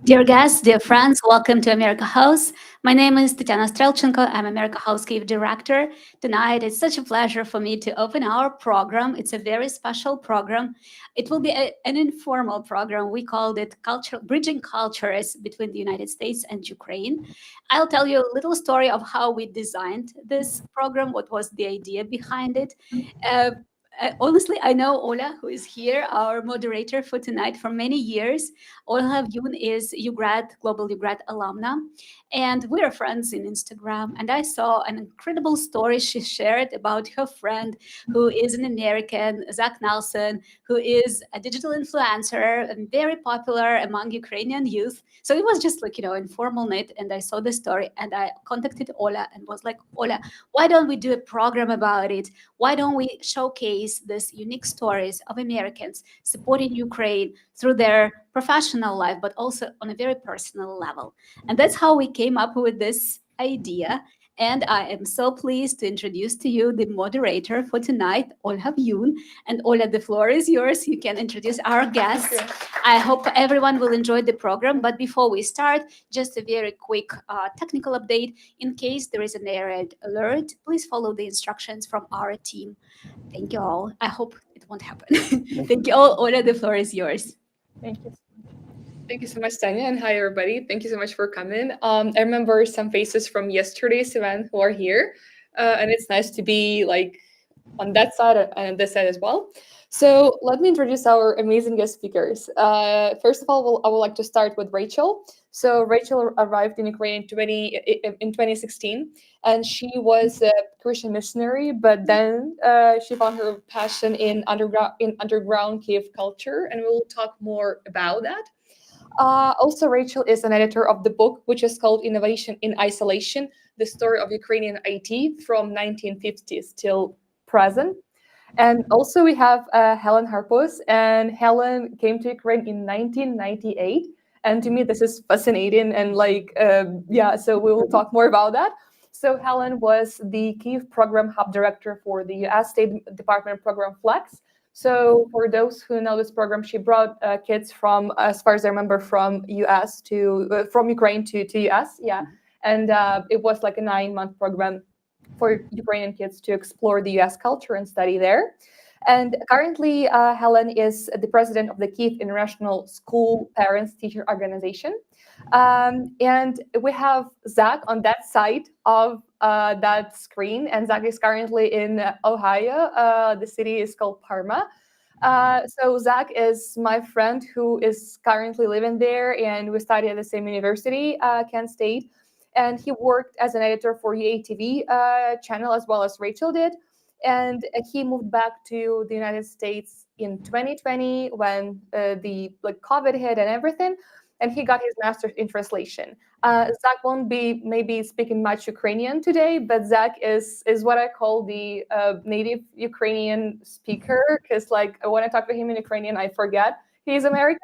Dear guests, dear friends, welcome to America House. My name is Tatiana Strelchenko. I'm America House Kyiv director. Tonight, it's such a pleasure for me to open our program. It's a very special program. It will be an informal program. We called it Bridging Cultures between the United States and Ukraine. I'll tell you a little story of how we designed this program, what was the idea behind it. Uh, Honestly, I know Ola, who is here, our moderator for tonight, for many years. Olha Yoon is Global UGrad alumna, and we're friends in Instagram. And I saw an incredible story she shared about her friend who is an American, Zach Nelson, who is a digital influencer and very popular among Ukrainian youth. So it was just like, informal night. And I saw the story and I contacted Ola and was like, Ola, why don't we do a program about it? Why don't we showcase these unique stories of Americans supporting Ukraine through their professional life, but also on a very personal level? And that's how we came up with this idea. And I am so pleased to introduce to you the moderator for tonight, Olha Yoon. And Ola, the floor is yours. You can introduce our guests. I hope everyone will enjoy the program. But before we start, just a very quick technical update. In case there is an error alert, please follow the instructions from our team. Thank you all. I hope it won't happen. Thank you all. Ola, the floor is yours. Thank you. Thank you so much, Tanya, and hi everybody. Thank you so much for coming. I remember some faces from yesterday's event who are here, and it's nice to be like on that side and this side as well. So let me introduce our amazing guest speakers. First of all, I would like to start with Rachel. So Rachel arrived in Ukraine in 2016, and she was a Christian missionary. But then she found her passion in underground Kyiv culture, and we'll talk more about that. Also, Rachel is an editor of the book, which is called Innovation in Isolation, the story of Ukrainian IT from 1950s till present. And also we have Helen Garbuz, and Helen came to Ukraine in 1998. And to me, this is fascinating. And so we will talk more about that. So Helen was the Kyiv Program Hub Director for the U.S. State Department Program Flex. So for those who know this program, she brought kids from, as far as I remember, from Ukraine to US, and it was like a 9-month program for Ukrainian kids to explore the US culture and study there. And currently, Helen is the president of the Kyiv International School Parents Teacher Organization. And we have Zach on that side of that screen, and Zach is currently in Ohio. The city is called Parma. So Zach is my friend who is currently living there, and we study at the same university, Kent State. And he worked as an editor for UATV channel as well as Rachel did. And he moved back to the United States in 2020 when the COVID hit and everything. And he got his master's in translation. Zach won't be maybe speaking much Ukrainian today, but Zach is what I call the native Ukrainian speaker, because when I talk to him in Ukrainian, I forget he's American.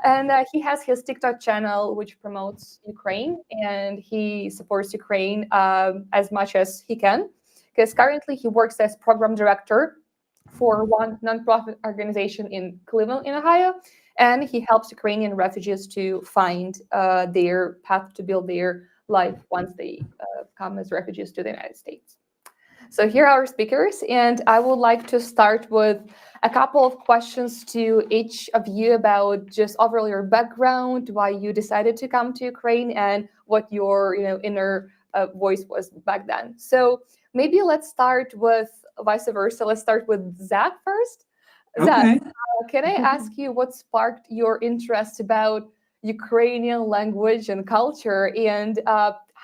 And he has his TikTok channel, which promotes Ukraine, and he supports Ukraine as much as he can, because currently he works as program director for one nonprofit organization in Cleveland, in Ohio. And he helps Ukrainian refugees to find their path to build their life once they come as refugees to the United States. So here are our speakers, and I would like to start with a couple of questions to each of you about just overall your background, why you decided to come to Ukraine, and what your inner voice was back then. So maybe let's start with vice versa. Let's start with Zach first. Okay. Zach, can I ask you what sparked your interest about Ukrainian language and culture, and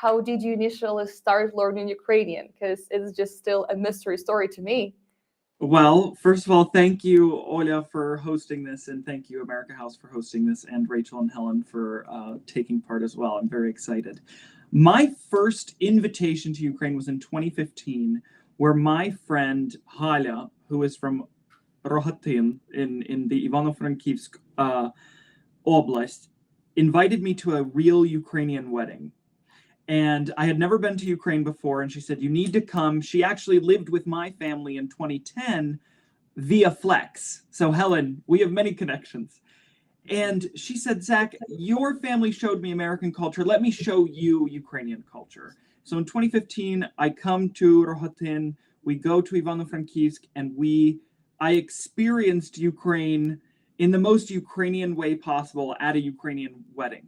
how did you initially start learning Ukrainian? Because it's just still a mystery story to me. Well, first of all, thank you, Ola, for hosting this, and thank you, America House, for hosting this, and Rachel and Helen for taking part as well. I'm very excited. My first invitation to Ukraine was in 2015, where my friend Hala, who is from Rohatin in the Ivano-Frankivsk Oblast, invited me to a real Ukrainian wedding. And I had never been to Ukraine before, and she said, you need to come. She actually lived with my family in 2010 via Flex. So Helen, we have many connections. And she said, Zach, your family showed me American culture. Let me show you Ukrainian culture. So in 2015, I come to Rohotin, we go to Ivano-Frankivsk, and I experienced Ukraine in the most Ukrainian way possible at a Ukrainian wedding.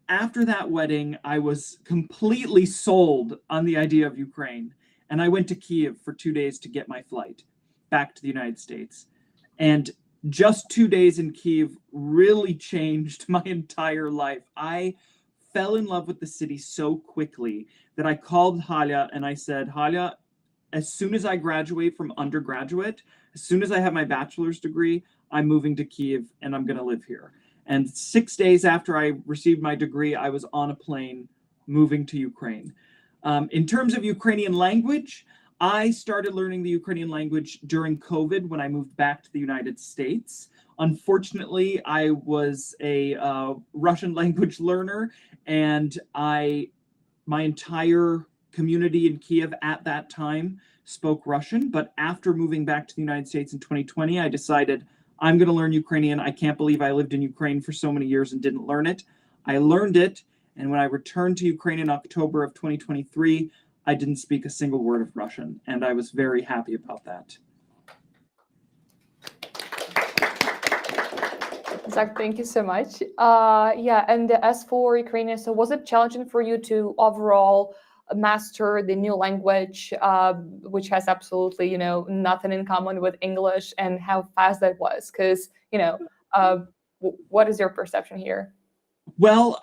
After that wedding, I was completely sold on the idea of Ukraine. And I went to Kyiv for 2 days to get my flight back to the United States. And just 2 days in Kyiv really changed my entire life. I fell in love with the city so quickly that I called Halia and I said, Halia, as soon as I graduate from undergraduate, as soon as I have my bachelor's degree, I'm moving to Kyiv and I'm going to live here. And 6 days after I received my degree, I was on a plane moving to Ukraine. In terms of Ukrainian language, I started learning the Ukrainian language during COVID when I moved back to the United States. Unfortunately, I was a Russian language learner, and my entire community in Kyiv at that time spoke Russian. But after moving back to the United States in 2020, I decided I'm going to learn Ukrainian. I can't believe I lived in Ukraine for so many years and didn't learn it. I learned it, and when I returned to Ukraine in October of 2023, I didn't speak a single word of Russian, and I was very happy about that. Zach, thank you so much. Yeah, and as for Ukrainian, so was it challenging for you to overall master the new language, which has absolutely, nothing in common with English, and how fast that was? Because, what is your perception here? Well,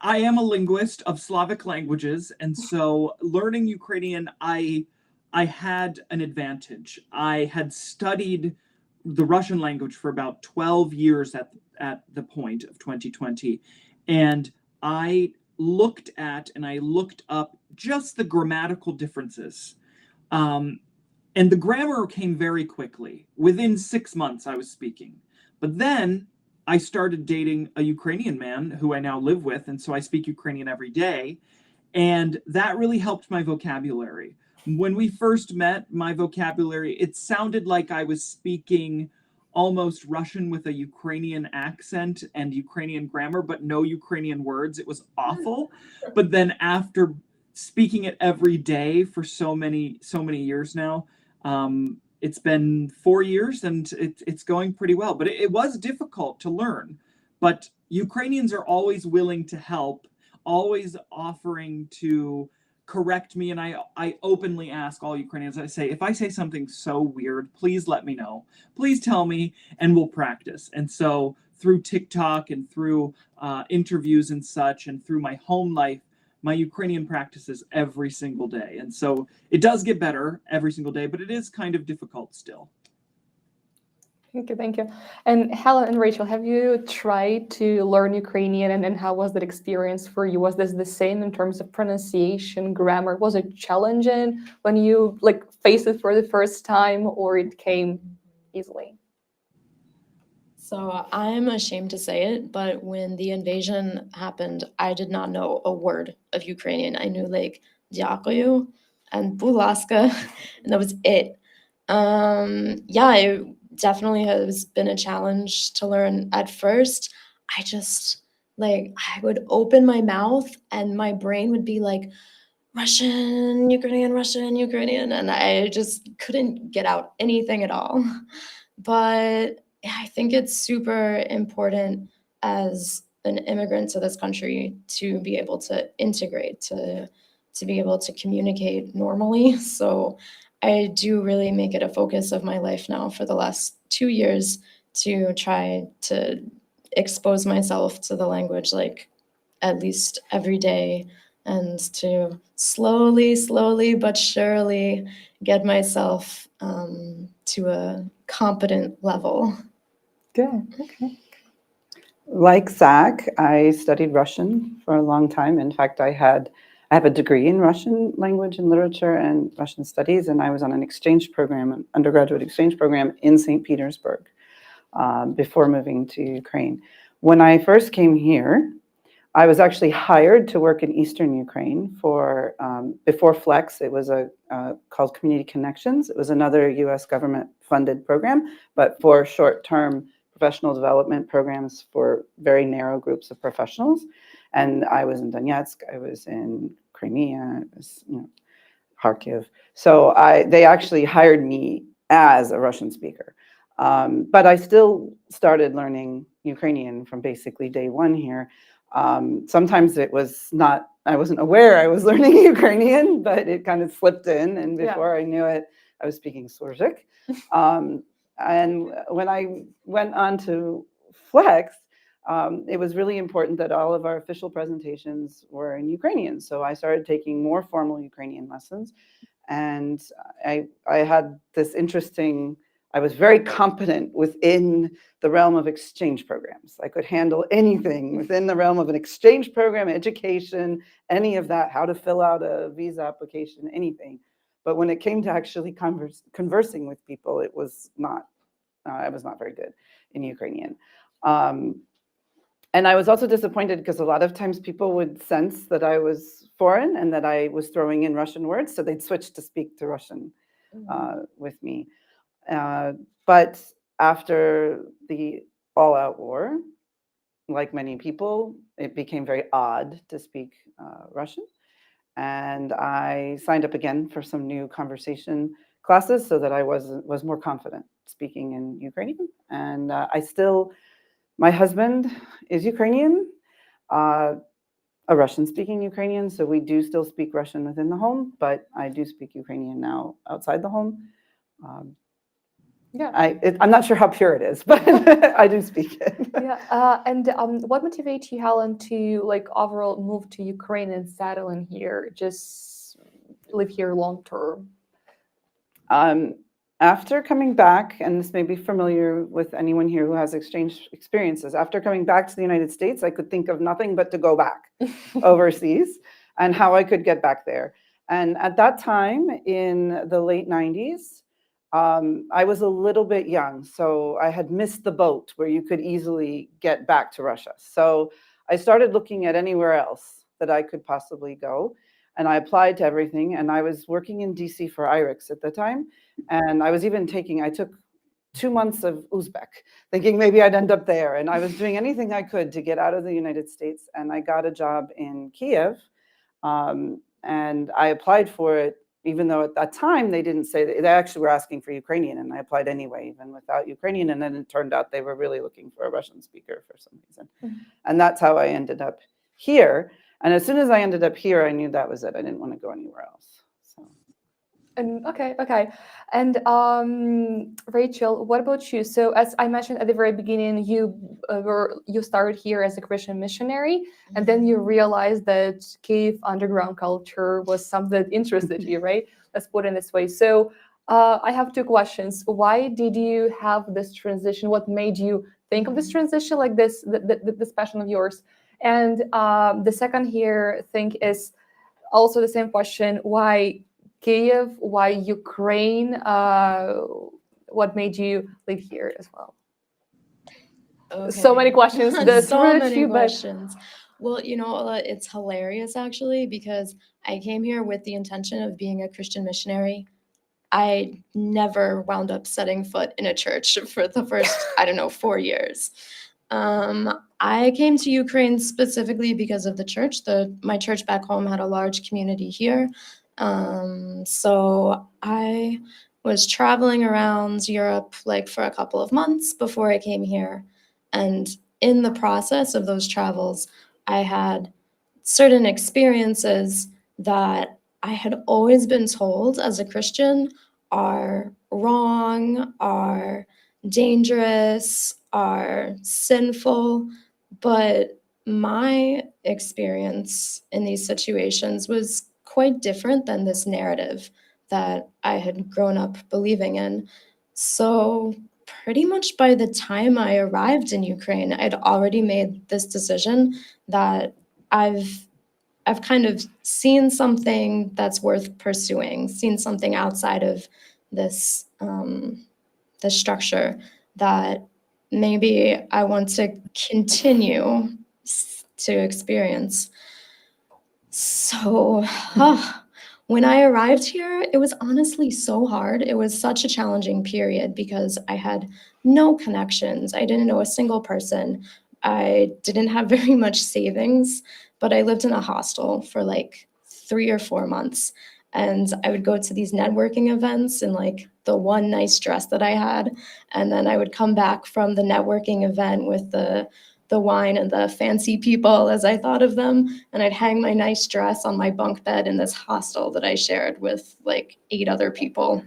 I am a linguist of Slavic languages, and so learning Ukrainian, I had an advantage. I had studied the Russian language for about 12 years at the point of 2020, and I looked at and I looked up just the grammatical differences. And the grammar came very quickly. Within 6 months, I was speaking. But then I started dating a Ukrainian man who I now live with, and so I speak Ukrainian every day. And that really helped my vocabulary. When we first met, my vocabulary, it sounded like I was speaking almost Russian with a Ukrainian accent and Ukrainian grammar, but no Ukrainian words. It was awful. But then after speaking it every day for so many years now, it's been 4 years and it's going pretty well. But it was difficult to learn. But Ukrainians are always willing to help, always offering to correct me, and I openly ask all Ukrainians, I say, if I say something so weird, please let me know. Please tell me, and we'll practice. And so through TikTok and through interviews and such, and through my home life, my Ukrainian practices every single day. And so it does get better every single day, but it is kind of difficult still. Thank you. And Helen and Rachel, have you tried to learn Ukrainian, and how was that experience for you? Was this the same in terms of pronunciation, grammar? Was it challenging when you faced it for the first time, or it came easily? So I'm ashamed to say it, but when the invasion happened, I did not know a word of Ukrainian. I knew "Дякую" and "Будь-ласка," and that was it. It definitely has been a challenge to learn at first. I just I would open my mouth and my brain would be like, Russian, Ukrainian, and I just couldn't get out anything at all. But I think it's super important as an immigrant to this country to be able to integrate, to be able to communicate normally. So I do really make it a focus of my life now for the last 2 years to try to expose myself to the language at least every day, and to slowly but surely get myself to a competent level. Good. Okay. Like Zach, I studied Russian for a long time. In fact, I have a degree in Russian language and literature and Russian studies, and I was on an exchange program, an undergraduate exchange program in St. Petersburg before moving to Ukraine. When I first came here, I was actually hired to work in Eastern Ukraine for, before Flex, it was called Community Connections. It was another US government funded program, but for short-term professional development programs for very narrow groups of professionals. And I was in Donetsk, I was in Crimea, I was, Kharkiv. So they actually hired me as a Russian speaker. But I still started learning Ukrainian from basically day one here. Sometimes it was not, I wasn't aware I was learning Ukrainian, but it kind of slipped in. And before I knew it, I was speaking Surzik. And when I went on to Flex, it was really important that all of our official presentations were in Ukrainian. So I started taking more formal Ukrainian lessons. And I had this interesting, I was very competent within the realm of exchange programs. I could handle anything within the realm of an exchange program, education, any of that, how to fill out a visa application, anything. But when it came to actually conversing with people, it was not, I was not very good in Ukrainian. And I was also disappointed because a lot of times people would sense that I was foreign and that I was throwing in Russian words, so they'd switch to speak to Russian with me. But after the all-out war, like many people, it became very odd to speak Russian. And I signed up again for some new conversation classes so that I was more confident speaking in Ukrainian. And my husband is Ukrainian, a Russian-speaking Ukrainian, so we do still speak Russian within the home, but I do speak Ukrainian now outside the home. I'm not sure how pure it is, but I do speak it. And what motivates you, Helen, to overall move to Ukraine and settle in here, just live here long term? After coming back, and this may be familiar with anyone here who has exchange experiences, after coming back to the United States, I could think of nothing but to go back overseas and how I could get back there. And at that time, in the late 90s, I was a little bit young, so I had missed the boat where you could easily get back to Russia. So I started looking at anywhere else that I could possibly go. And I applied to everything, and I was working in DC for IRIX at the time. And I was even I took 2 months of Uzbek, thinking maybe I'd end up there. And I was doing anything I could to get out of the United States. And I got a job in Kyiv. And I applied for it, even though at that time they didn't say that, they actually were asking for Ukrainian. And I applied anyway, even without Ukrainian. And then it turned out they were really looking for a Russian speaker for some reason. And that's how I ended up here. And as soon as I ended up here, I knew that was it. I didn't want to go anywhere else. So. And okay. And Rachel, what about you? So as I mentioned at the very beginning, you started here as a Christian missionary, and then you realized that Kyiv underground culture was something that interested you, right? Let's put it this way. So I have 2 questions. Why did you have this transition? What made you think of this transition like this, this passion of yours? And the second thing is also the same question: why Kyiv? Why Ukraine? What made you live here as well? Okay. So many questions. So many questions. Well, it's hilarious actually, because I came here with the intention of being a Christian missionary. I never wound up setting foot in a church for the first, 4 years. I came to Ukraine specifically because of the church. My church back home had a large community here. So I was traveling around Europe for a couple of months before I came here. And in the process of those travels, I had certain experiences that I had always been told as a Christian are wrong, are dangerous, are sinful, but my experience in these situations was quite different than this narrative that I had grown up believing in. So pretty much by the time I arrived in Ukraine, I'd already made this decision that I've kind of seen something that's worth pursuing, seen something outside of this the structure that maybe I want to continue to experience. So When I arrived here, it was honestly so hard. It was such a challenging period because I had no connections. I didn't know a single person. I didn't have very much savings, but I lived in a hostel for like 3 or 4 months. And I would go to these networking events in like the one nice dress that I had. And then I would come back from the networking event with the wine and the fancy people, as I thought of them, and I'd hang my nice dress on my bunk bed in this hostel that I shared with like 8 other people.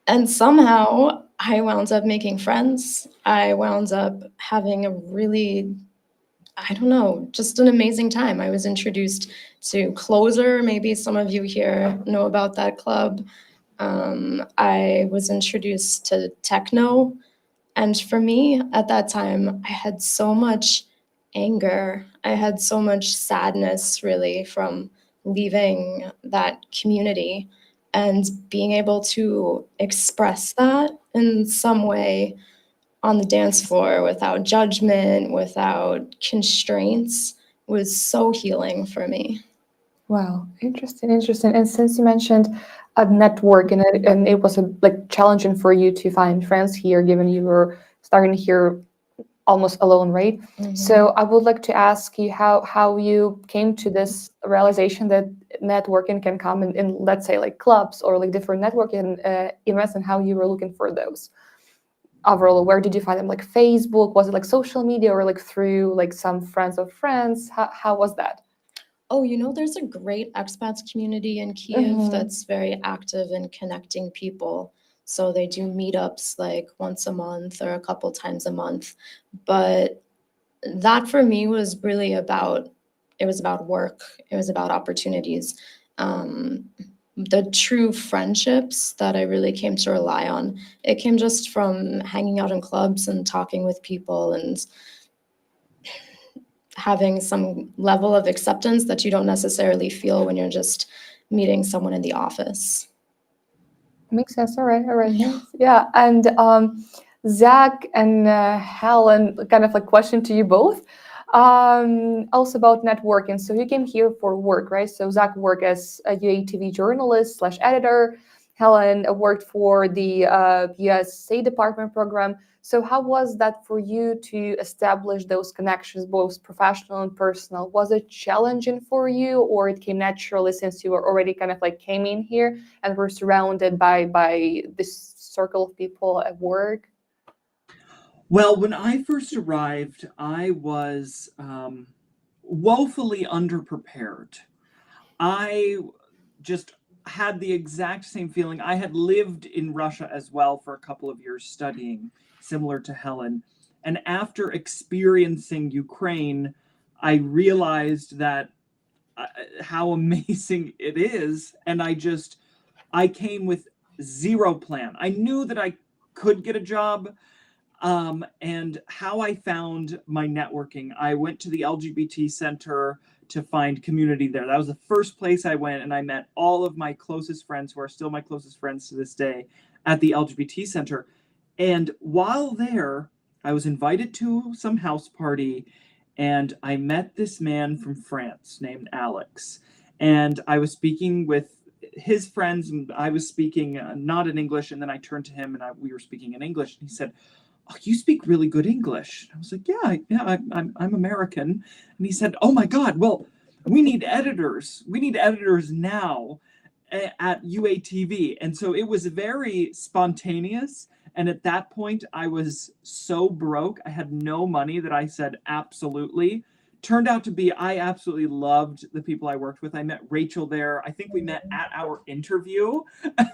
And somehow I wound up making friends. I wound up having a really, I don't know, just an amazing time. I was introduced to Closer. Maybe some of you here know about that club. I was introduced to techno. And for me, at that time, I had so much anger. I had so much sadness, really, from leaving that community and being able to express that in some way on the dance floor without judgment, without constraints, was so healing for me. Wow, interesting, interesting. And since you mentioned a network and it was like challenging for you to find friends here, given you were starting here almost alone, right? So I would like to ask you how you came to this realization that networking can come in let's say like clubs or like different networking events, and how you were looking for those. Overall, where did you find them? Like Facebook? Was it like social media, or like through like some friends of friends? How was that? Oh, there's a great expats community in Kyiv that's very active in connecting people. So they do meetups like once a month or a couple times a month. But that for me was really about work. It was about opportunities. The true friendships that I really came to rely on, it came just from hanging out in clubs and talking with people and having some level of acceptance that you don't necessarily feel when you're just meeting someone in the office. Makes sense. All right. Thanks. Yeah. And Zach and Helen, kind of like question to you both. Also about networking. So you came here for work, right? So Zach worked as a UATV journalist / editor. Helen worked for the US State Department program. So how was that for you to establish those connections, both professional and personal? Was it challenging for you, or it came naturally since you were already kind of like came in here and were surrounded by this circle of people at work? Well, when I first arrived, I was woefully underprepared. I just had the exact same feeling. I had lived in Russia as well for a couple of years studying, similar to Helen. And after experiencing Ukraine, I realized that how amazing it is. And I came with zero plan. I knew that I could get a job. And how I found my networking, I went to the LGBT center to find community there. That was the first place I went, and I met all of my closest friends, who are still my closest friends to this day, at the LGBT center. And while there, I was invited to some house party, and I met this man from France named Alex. And I was speaking with his friends, and I was speaking not in English, and then I turned to him, and we were speaking in English, and he said, "Oh, you speak really good English." I was like, yeah, I'm American. And he said, "Oh my God, well, we need editors. We need editors now at UATV." And so it was very spontaneous. And at that point, I was so broke. I had no money that I said, absolutely. Turned out to be, I absolutely loved the people I worked with. I met Rachel there. I think we met at our interview.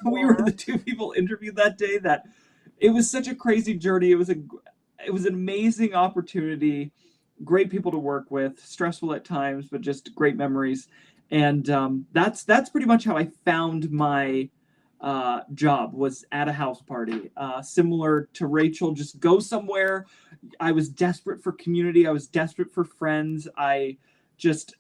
We were the 2 people interviewed that day. It was such a crazy journey. It was an amazing opportunity, great people to work with, stressful at times, but just great memories. And that's pretty much how I found my job, was at a house party. Similar to Rachel, just go somewhere. I was desperate for community. I was desperate for friends. I just,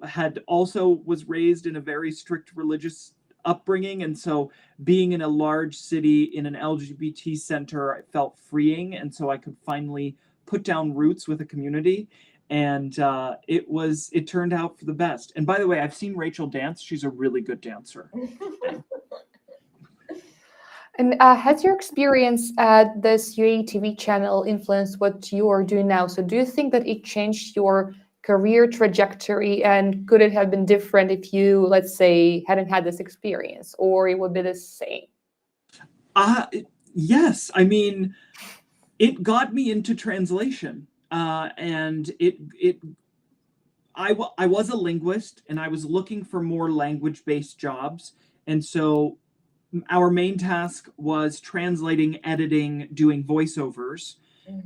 had also was raised in a very strict religious upbringing, and so being in a large city in an LGBT center, I felt freeing, and so I could finally put down roots with a community. And it turned out for the best. And by the way, I've seen Rachel dance. She's a really good dancer. And has your experience at this UATV channel influenced what you are doing now? So do you think that it changed your career trajectory, and could it have been different if you, let's say, hadn't had this experience, or it would be the same? Yes. I mean, it got me into translation, and I was a linguist, and I was looking for more language-based jobs, and so our main task was translating, editing, doing voiceovers,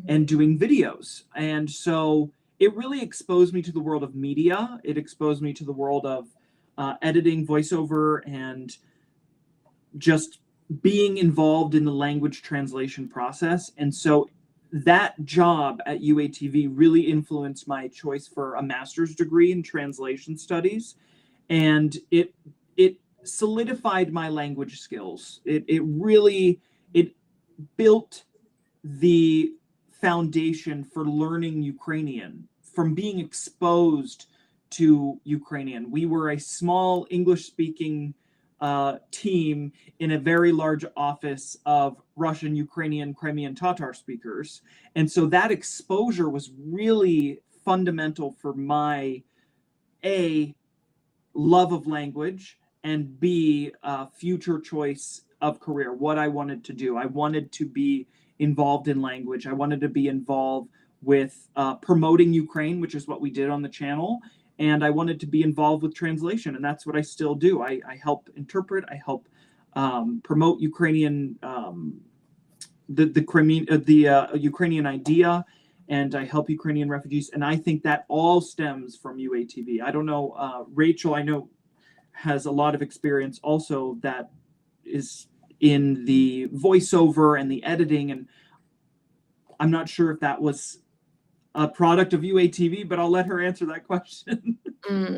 and doing videos. And so it really exposed me to the world of media. It exposed me to the world of editing, voiceover, and just being involved in the language translation process. And so that job at UATV really influenced my choice for a master's degree in translation studies. And it solidified my language skills. It really built the foundation for learning Ukrainian from being exposed to Ukrainian. We were a small English-speaking team in a very large office of Russian, Ukrainian, Crimean Tatar speakers. And so that exposure was really fundamental for my A, love of language, and B, future choice of career, what I wanted to do. I wanted to be involved in language. I wanted to be involved with promoting Ukraine, which is what we did on the channel. And I wanted to be involved with translation, and that's what I still do. I help interpret, I help promote Ukrainian, the Ukrainian idea, and I help Ukrainian refugees. And I think that all stems from UATV. I don't know, Rachel, I know, has a lot of experience also that is in the voiceover and the editing. And I'm not sure if that was a product of UATV, but I'll let her answer that question.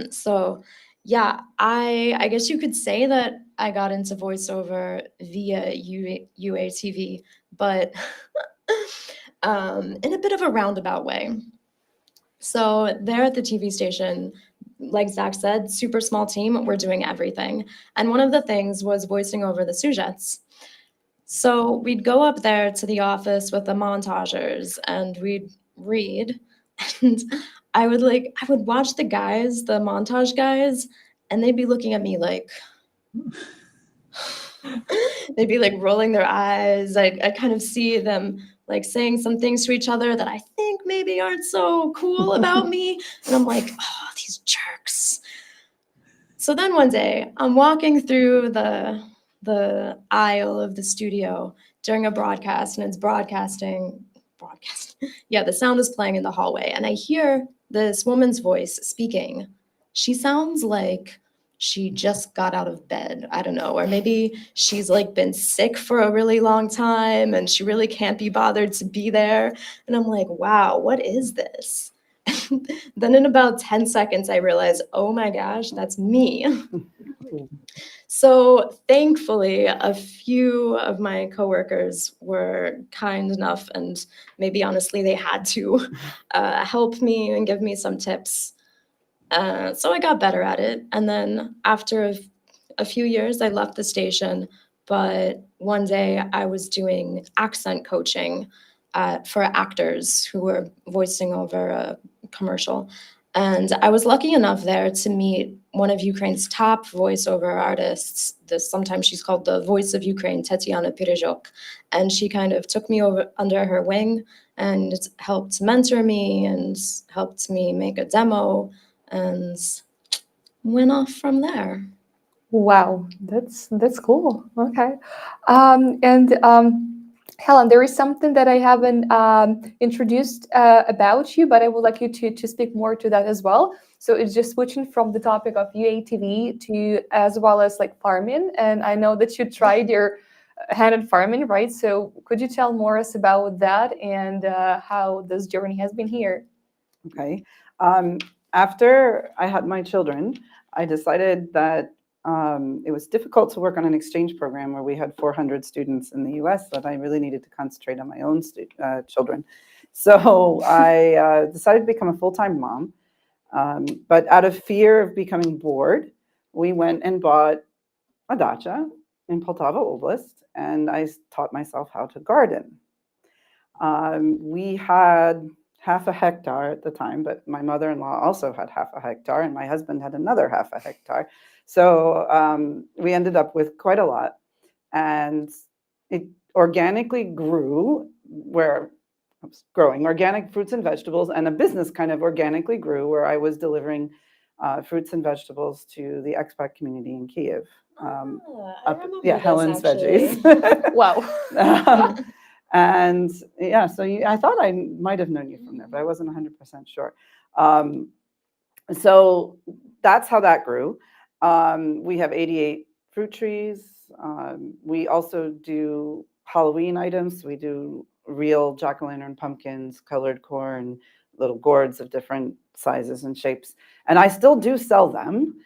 So yeah, I guess you could say that I got into voiceover via UATV, but in a bit of a roundabout way. So there at the TV station, like Zach said, super small team, we're doing everything. And one of the things was voicing over the sujets. So we'd go up there to the office with the montagers and we'd read, and I would watch the guys, the montage guys, and they'd be looking at me like, they'd be like rolling their eyes. I kind of see them like saying some things to each other that I think maybe aren't so cool about me. And I'm like, oh, these jerks. So then one day I'm walking through the aisle of the studio during a broadcast, and it's broadcasting. Yeah, the sound is playing in the hallway, and I hear this woman's voice speaking. She sounds like she just got out of bed. I don't know, or maybe she's like been sick for a really long time and she really can't be bothered to be there. And I'm like, wow, what is this? Then in about 10 seconds, I realized, oh my gosh, that's me. So thankfully, a few of my coworkers were kind enough, and maybe honestly, they had to help me and give me some tips. So I got better at it. And then after a few years, I left the station. But one day I was doing accent coaching for actors who were voicing over a commercial. And I was lucky enough there to meet one of Ukraine's top voiceover artists. Sometimes she's called the voice of Ukraine, Tetiana Pirezhok. And she kind of took me over under her wing and helped mentor me and helped me make a demo and went off from there. Wow, that's cool. Okay. Helen, there is something that I haven't introduced about you, but I would like you to speak more to that as well. So it's just switching from the topic of UATV to as well as like farming. And I know that you tried your hand in farming, right? So could you tell more us about that and how this journey has been here? Okay. After I had my children, I decided that it was difficult to work on an exchange program where we had 400 students in the US, that I really needed to concentrate on my own children. So I decided to become a full-time mom. But out of fear of becoming bored, we went and bought a dacha in Poltava Oblast, and I taught myself how to garden. We had half a hectare at the time, but my mother-in-law also had half a hectare, and my husband had another half a hectare. So we ended up with quite a lot, and it organically grew where I was growing organic fruits and vegetables, and a business kind of organically grew where I was delivering fruits and vegetables to the expat community in Kyiv. I remember Yeah, this, Helen's actually. Veggies. Wow. And yeah, so I thought I might have known you from there, but I wasn't 100% sure. So that's how that grew. We have 88 fruit trees. We also do Halloween items. We do real jack-o'-lantern pumpkins, colored corn, little gourds of different sizes and shapes. And I still do sell them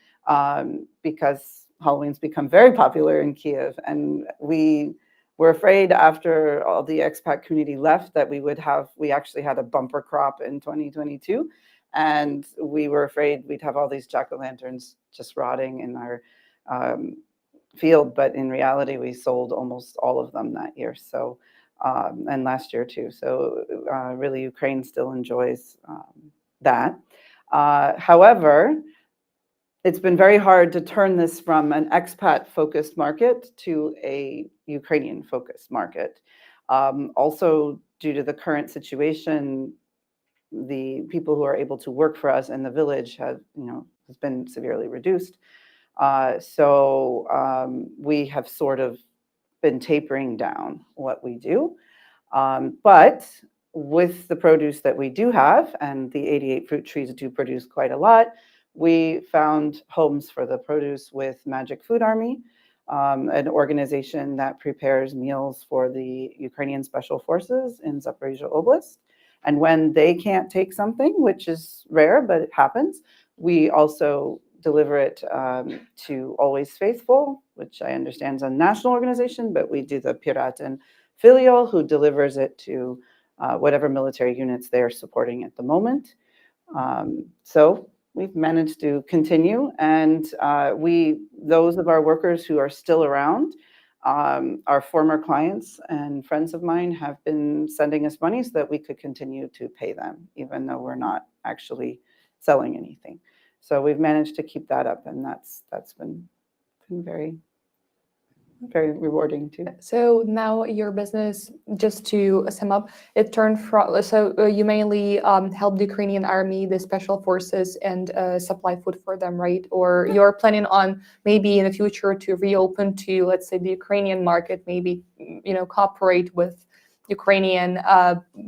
because Halloween's become very popular in Kyiv. And we were afraid after all the expat community left that we actually had a bumper crop in 2022. And we were afraid we'd have all these jack-o'-lanterns just rotting in our field. But in reality, we sold almost all of them that year. So, and last year too. So really, Ukraine still enjoys that. However, it's been very hard to turn this from an expat-focused market to a Ukrainian-focused market. Also, due to the current situation, the people who are able to work for us in the village has been severely reduced. So we have sort of been tapering down what we do. But with the produce that we do have, and the 88 fruit trees do produce quite a lot, we found homes for the produce with Magic Food Army, an organization that prepares meals for the Ukrainian Special Forces in Zaporizhia Oblast. And when they can't take something, which is rare, but it happens, we also deliver it to Always Faithful, which I understand is a national organization, but we do the Pirat and Filial, who delivers it to whatever military units they're supporting at the moment. So we've managed to continue, and those of our workers who are still around, our former clients and friends of mine have been sending us money so that we could continue to pay them, even though we're not actually selling anything. So we've managed to keep that up, and that's been very, very rewarding too. So now your business, just to sum up, it turned from, so you mainly help the Ukrainian army, the special forces, and supply food for them, right? Or you're planning on maybe in the future to reopen to, let's say, the Ukrainian market, maybe, cooperate with Ukrainian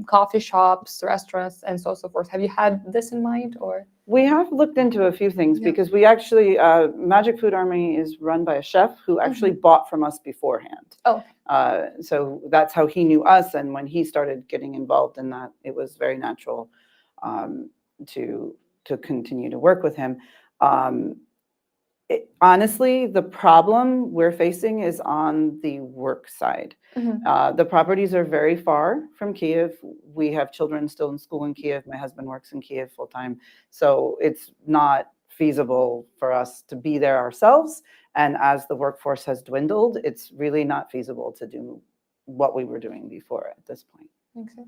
coffee shops, restaurants, and so forth. Have you had this in mind, or? We have looked into a few things because we actually, Magic Food Army is run by a chef who actually bought from us beforehand. Oh. So that's how he knew us. And when he started getting involved in that, it was very natural to continue to work with him. Honestly, the problem we're facing is on the work side. The properties are very far from Kyiv. We have children still in school in Kyiv. My husband works in Kyiv full time. So it's not feasible for us to be there ourselves. And as the workforce has dwindled, it's really not feasible to do what we were doing before at this point. Makes sense.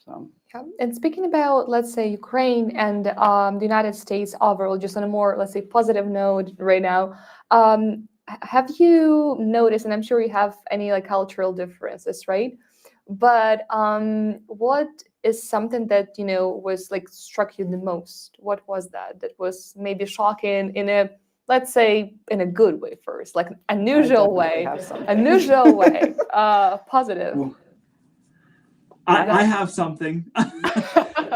So. Yeah. And speaking about, let's say, Ukraine and the United States overall, just on a more, let's say, positive note right now, have you noticed, and I'm sure you have any cultural differences, right? But what is something that, was struck you the most? What was that was maybe shocking in a, let's say, in a good way first, unusual way, positive. Ooh. I have something.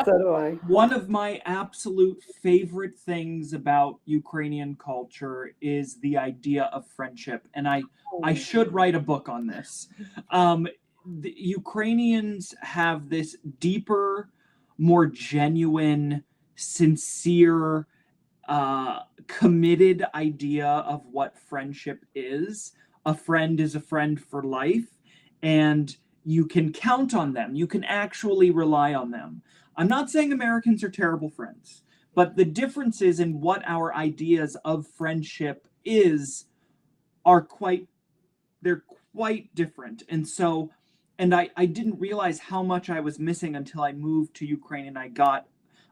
So do I. One of my absolute favorite things about Ukrainian culture is the idea of friendship. And I should write a book on this. The Ukrainians have this deeper, more genuine, sincere, committed idea of what friendship is. A friend is a friend for life. And you can count on them. You can actually rely on them. I'm not saying Americans are terrible friends, but the differences in what our ideas of friendship are they're quite different. And so, and I didn't realize how much I was missing until I moved to Ukraine and I got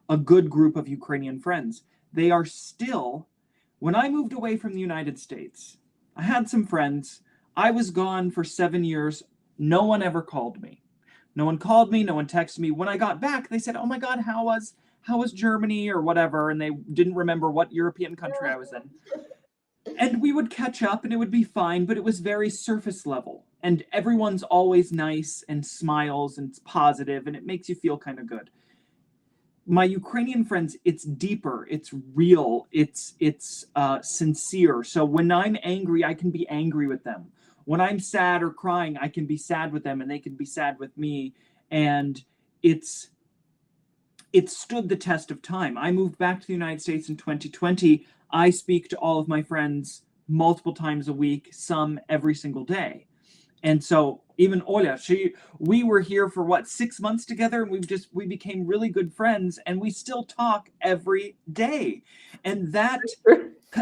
a good group of Ukrainian friends. They are still, when I moved away from the United States, I had some friends. I was gone for 7 years. No one ever called me. No one called me. No one texted me. When I got back, they said, "Oh my God, how was Germany or whatever?" And they didn't remember what European country I was in. And we would catch up and it would be fine, but it was very surface level. And everyone's always nice and smiles and it's positive and it makes you feel kind of good. My Ukrainian friends, it's deeper, it's real, it's sincere. So when I'm angry, I can be angry with them. When I'm sad or crying, I can be sad with them and they can be sad with me. And it's stood the test of time. I moved back to the United States in 2020. I speak to all of my friends multiple times a week, some every single day. And so even Oля, we were here for 6 months together, and we became really good friends, and we still talk every day. And that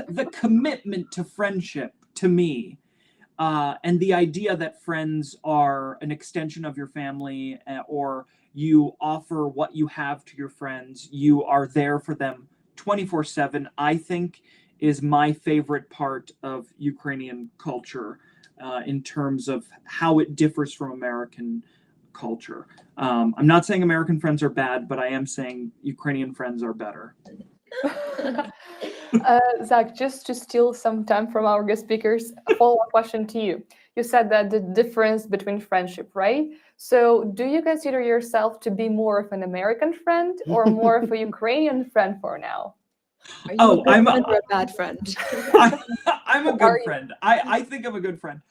the commitment to friendship to me, and the idea that friends are an extension of your family, or you offer what you have to your friends, you are there for them 24/7, I think is my favorite part of Ukrainian culture. In terms of how it differs from American culture. I'm not saying American friends are bad, but I am saying Ukrainian friends are better. Zach, just to steal some time from our guest speakers, a follow-up question to you. You said that the difference between friendship, right? So do you consider yourself to be more of an American friend or more of a Ukrainian friend for now? Are you a good I'm friend or a bad friend? I'm a good friend. I think I'm a good friend.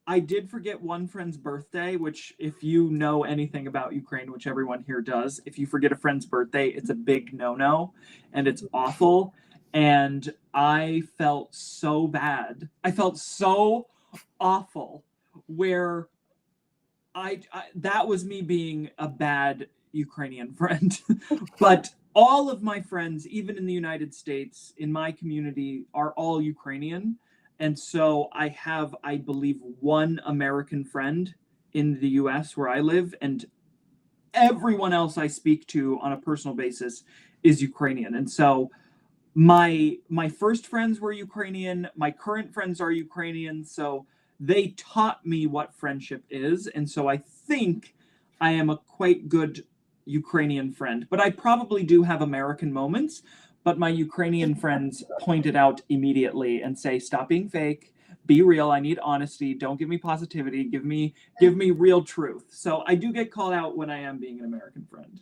I did forget one friend's birthday, which if you know anything about Ukraine, which everyone here does, if you forget a friend's birthday, it's a big no-no and it's awful. And I felt so bad. I felt so awful where I that was me being a bad Ukrainian friend. But all of my friends, even in the United States, in my community, are all Ukrainian. And so I have, I believe, one American friend in the US where I live, and everyone else I speak to on a personal basis is Ukrainian. And so my first friends were Ukrainian, my current friends are Ukrainian, so they taught me what friendship is. And so I think I am a quite good Ukrainian friend, but I probably do have American moments. But my Ukrainian friends point it out immediately and say, "Stop being fake, be real. I need honesty. Don't give me positivity. Give me real truth." So I do get called out when I am being an American friend.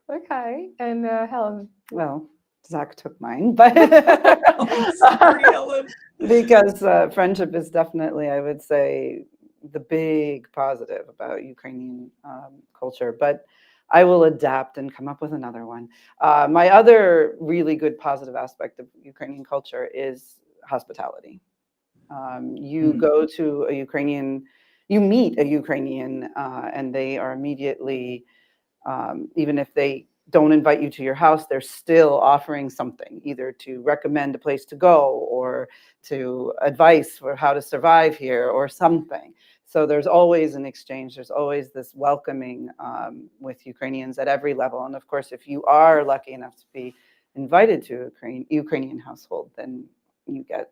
Okay, and Helen. Well, Zach took mine, but I'm sorry, Helen. because friendship is definitely, I would say, the big positive about Ukrainian culture. But I will adapt and come up with another one. My other really good positive aspect of Ukrainian culture is hospitality. You go to a Ukrainian, you meet a Ukrainian, and they are immediately, even if they don't invite you to your house, they're still offering something, either to recommend a place to go or to advice for how to survive here or something. So there's always an exchange. There's always this welcoming with Ukrainians at every level. And of course, if you are lucky enough to be invited to a Ukrainian household, then you get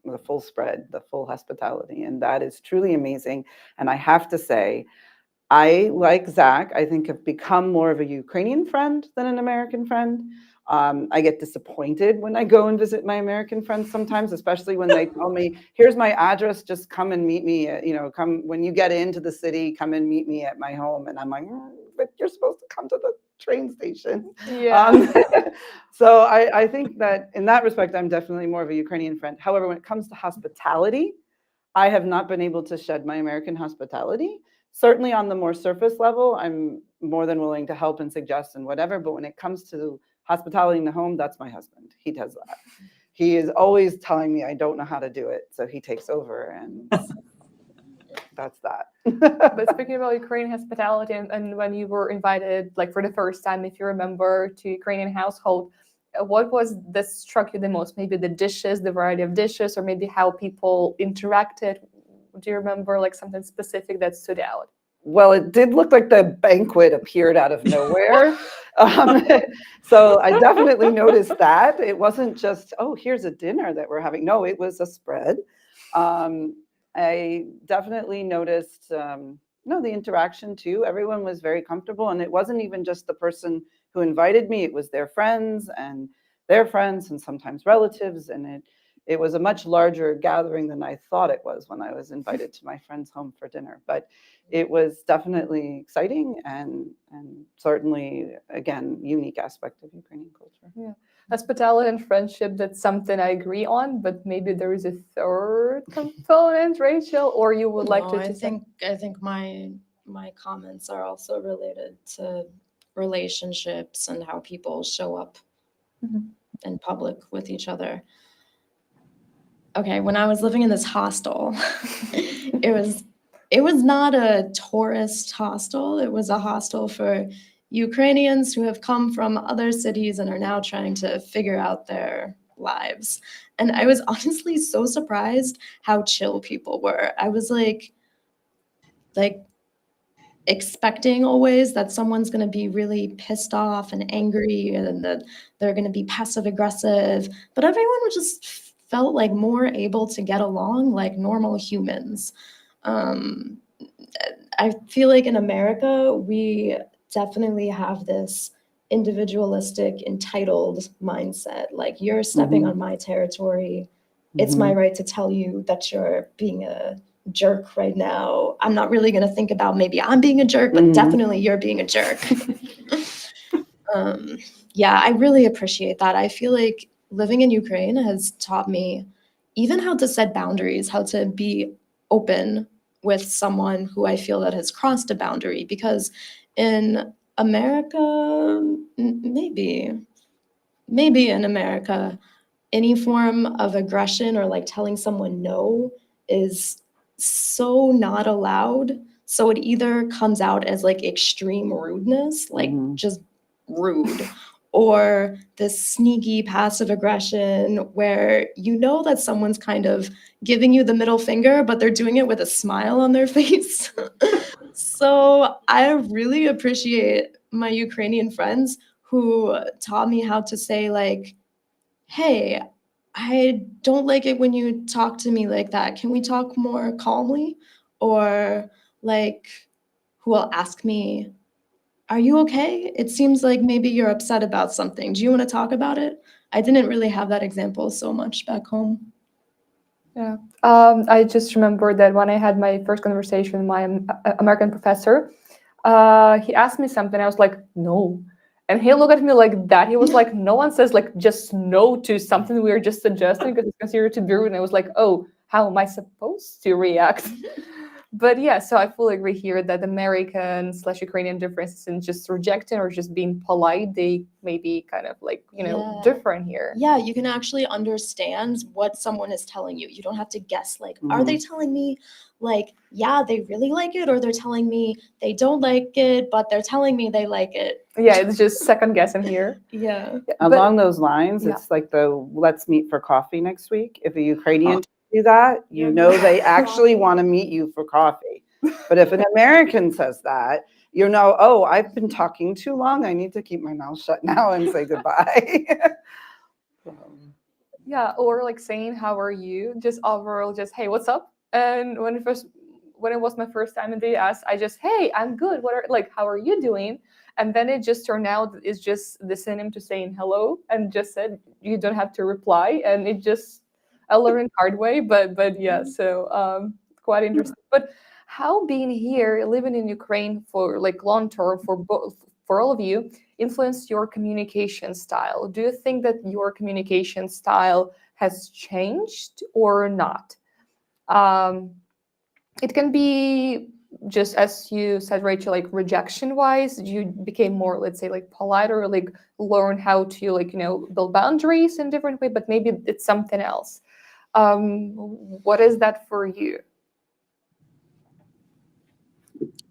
the full spread, the full hospitality. And that is truly amazing. And I have to say, I, like Zach, I think have become more of a Ukrainian friend than an American friend. I get disappointed when I go and visit my American friends sometimes, especially when they tell me, "Here's my address, just come and meet me, come when you get into the city, come and meet me at my home." And I'm like, "But you're supposed to come to the train station." Yeah. So I think that in that respect, I'm definitely more of a Ukrainian friend. However, when it comes to hospitality, I have not been able to shed my American hospitality. Certainly on the more surface level, I'm more than willing to help and suggest and whatever. But when it comes to hospitality in the home, that's my husband. He does that. he is always telling me I don't know how to do it, so he takes over, and that's that. But speaking about Ukrainian hospitality, and when you were invited, like for the first time, if you remember, to Ukrainian household, what was that struck you the most? Maybe the dishes, the variety of dishes, or maybe how people interacted? Do you remember like something specific that stood out? Well, it did look like the banquet appeared out of nowhere. So I definitely noticed that. It wasn't just, oh, here's a dinner that we're having. No, it was a spread. I definitely noticed, the interaction too. Everyone was very comfortable, and it wasn't even just the person who invited me. It was their friends and sometimes relatives, and it was a much larger gathering than I thought it was when I was invited to my friend's home for dinner. But it was definitely exciting and certainly, again, unique aspect of Ukrainian culture. Yeah. Hospitality and friendship, that's something I agree on, but maybe there is a third component, Rachel, or you would like to I say? think my comments are also related to relationships and how people show up in public with each other. Okay, when I was living in this hostel, it was not a tourist hostel. It was a hostel for Ukrainians who have come from other cities and are now trying to figure out their lives. And I was honestly so surprised how chill people were. I was like expecting always that someone's going to be really pissed off and angry and that they're going to be passive aggressive, but everyone was just felt like more able to get along like normal humans. I feel like in America, we definitely have this individualistic, entitled mindset. Like, you're stepping on my territory. It's my right to tell you that you're being a jerk right now. I'm not really going to think about maybe I'm being a jerk, but definitely you're being a jerk. Yeah, I really appreciate that. I feel like living in Ukraine has taught me even how to set boundaries, how to be open with someone who I feel that has crossed a boundary. Because in America, maybe in America, any form of aggression or like telling someone no is so not allowed. So it either comes out as like extreme rudeness, like just rude, or this sneaky passive aggression where you know that someone's kind of giving you the middle finger, but they're doing it with a smile on their face. So I really appreciate my Ukrainian friends who taught me how to say like, hey, I don't like it when you talk to me like that. Can we talk more calmly? Or like, who will ask me, are you okay? It seems like maybe you're upset about something. Do you want to talk about it? I didn't really have that example so much back home. Yeah. I just remember that when I had my first conversation with my American professor, he asked me something. I was like, no. And he looked at me like that. He was like, no one says like just no to something we are just suggesting because it's considered to be rude. And I was like, oh, how am I supposed to react? But yeah, so I fully agree here that American/Ukrainian differences in just rejecting or just being polite, they may be kind of like, different here. Yeah, you can actually understand what someone is telling you. You don't have to guess like, are they telling me like, yeah, they really like it, or they're telling me they don't like it, but they're telling me they like it. Yeah, it's just second guessing here. Yeah. Along those lines, it's like the let's meet for coffee next week. If a Ukrainian do that, you know they actually want to meet you for coffee. But if an American says that, you know, oh, I've been talking too long. I need to keep my mouth shut now and say goodbye. Yeah, or like saying how are you, just overall, just hey, what's up? And when it was my first time in the US, I just, hey, I'm good. How are you doing? And then it just turned out it's just the synonym to saying hello, and just said you don't have to reply. And it just I learned hard way, but yeah, so quite interesting. But how being here, living in Ukraine for like long term for all of you influenced your communication style? Do you think that your communication style has changed or not? It can be just as you said, Rachel, like rejection wise, you became more, let's say, like polite, or like learn how to, like, build boundaries in different way, but maybe it's something else. What is that for you?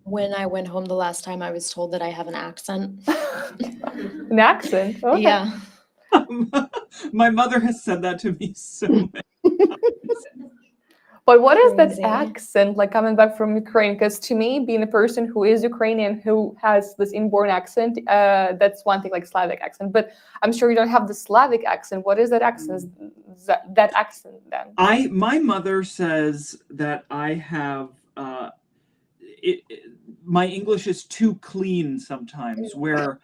When I went home the last time, I was told that I have an accent. An accent? Okay. Yeah. My mother has said that to me so many times. But what is that Crazy. accent, like coming back from Ukraine? Because to me, being a person who is Ukrainian, who has this inborn accent, that's one thing, like Slavic accent. But I'm sure you don't have the Slavic accent. What is that accent? That accent then? My mother says that I have my English is too clean sometimes, where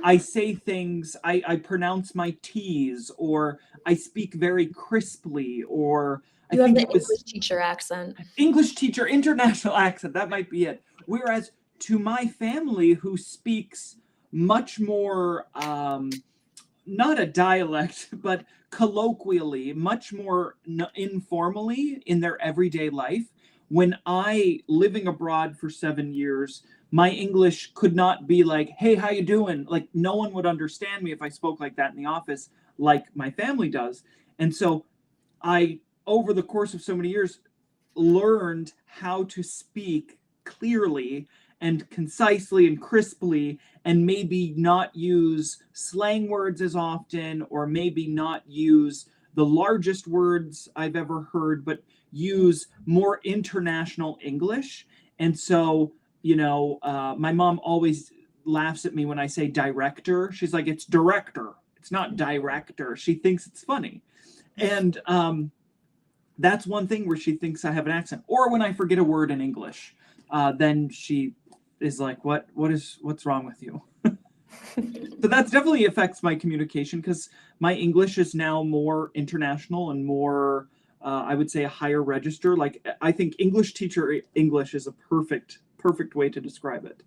I say things, I pronounce my T's, or I speak very crisply, or I You have think the it was English teacher accent. English teacher, international accent, that might be it. Whereas to my family, who speaks much more, not a dialect, but colloquially, much more informally in their everyday life, when I, living abroad for 7 years, my English could not be like, hey, how you doing? Like, no one would understand me if I spoke like that in the office, like my family does. And so I, over the course of so many years, learned how to speak clearly and concisely and crisply, and maybe not use slang words as often, or maybe not use the largest words I've ever heard, but use more international English. And so, my mom always laughs at me when I say director. She's like, it's director, it's not director. She thinks it's funny. And that's one thing where she thinks I have an accent. Or when I forget a word in English, then she is like, what's wrong with you? So that definitely affects my communication, because my English is now more international and more, I would say, a higher register. Like, I think English teacher English is a perfect way to describe it.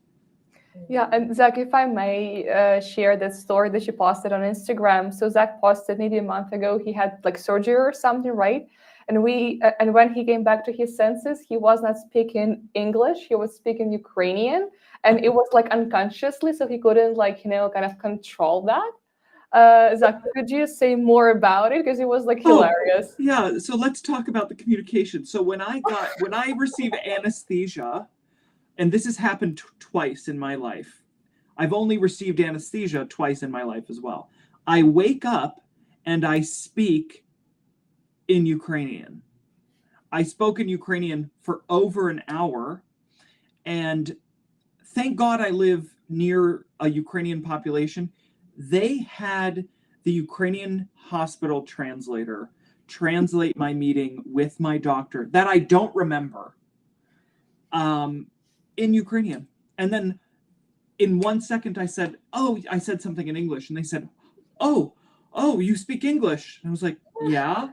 Yeah, and Zach, if I may share this story that you posted on Instagram. So Zach posted maybe a month ago, he had like surgery or something, right? And when he came back to his senses, he was not speaking English, he was speaking Ukrainian, and it was like unconsciously, so he couldn't kind of control that. Zach, could you say more about it? Because it was like hilarious. Yeah, so let's talk about the communication. So when I received anesthesia, and this has happened twice in my life. I've only received anesthesia twice in my life as well. I wake up and I speak in Ukrainian. I spoke in Ukrainian for over an hour, and thank God I live near a Ukrainian population. They had the Ukrainian hospital translator translate my meeting with my doctor that I don't remember. In Ukrainian. And then in 1 second I said something in English, and they said, oh, you speak English. And I was like, yeah.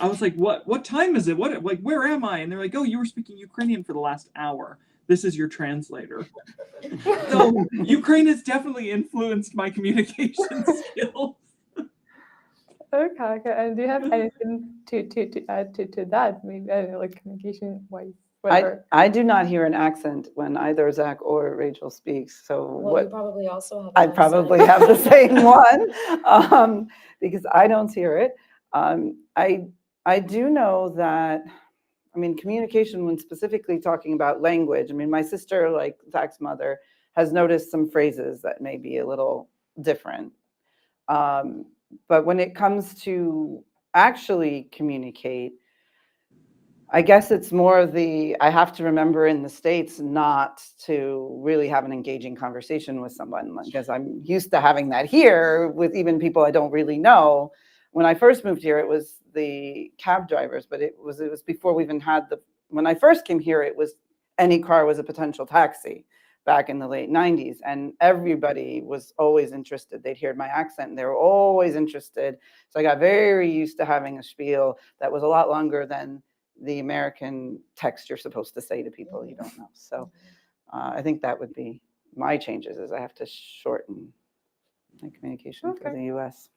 I was like, what time is it? Where am I? And they're like, oh, you were speaking Ukrainian for the last hour. This is your translator. So Ukraine has definitely influenced my communication skills. Okay. And do you have anything to add to that? Maybe, I don't know, like communication wise. I do not hear an accent when either Zach or Rachel speaks. So Well, you probably also have. I probably have the same one, because I don't hear it. I do know that, communication, when specifically talking about language, my sister, like Zach's mother, has noticed some phrases that may be a little different. But when it comes to actually communicate, I guess it's more of I have to remember in the States not to really have an engaging conversation with someone, because I'm used to having that here with even people I don't really know. When I first moved here, it was the cab drivers, but it was before we even had when I first came here, it was any car was a potential taxi back in the late 90s. And everybody was always interested. They'd hear my accent and they were always interested. So I got very used to having a spiel that was a lot longer than the American text you're supposed to say to people you don't know. So I think that would be my changes, is I have to shorten my communication for the US.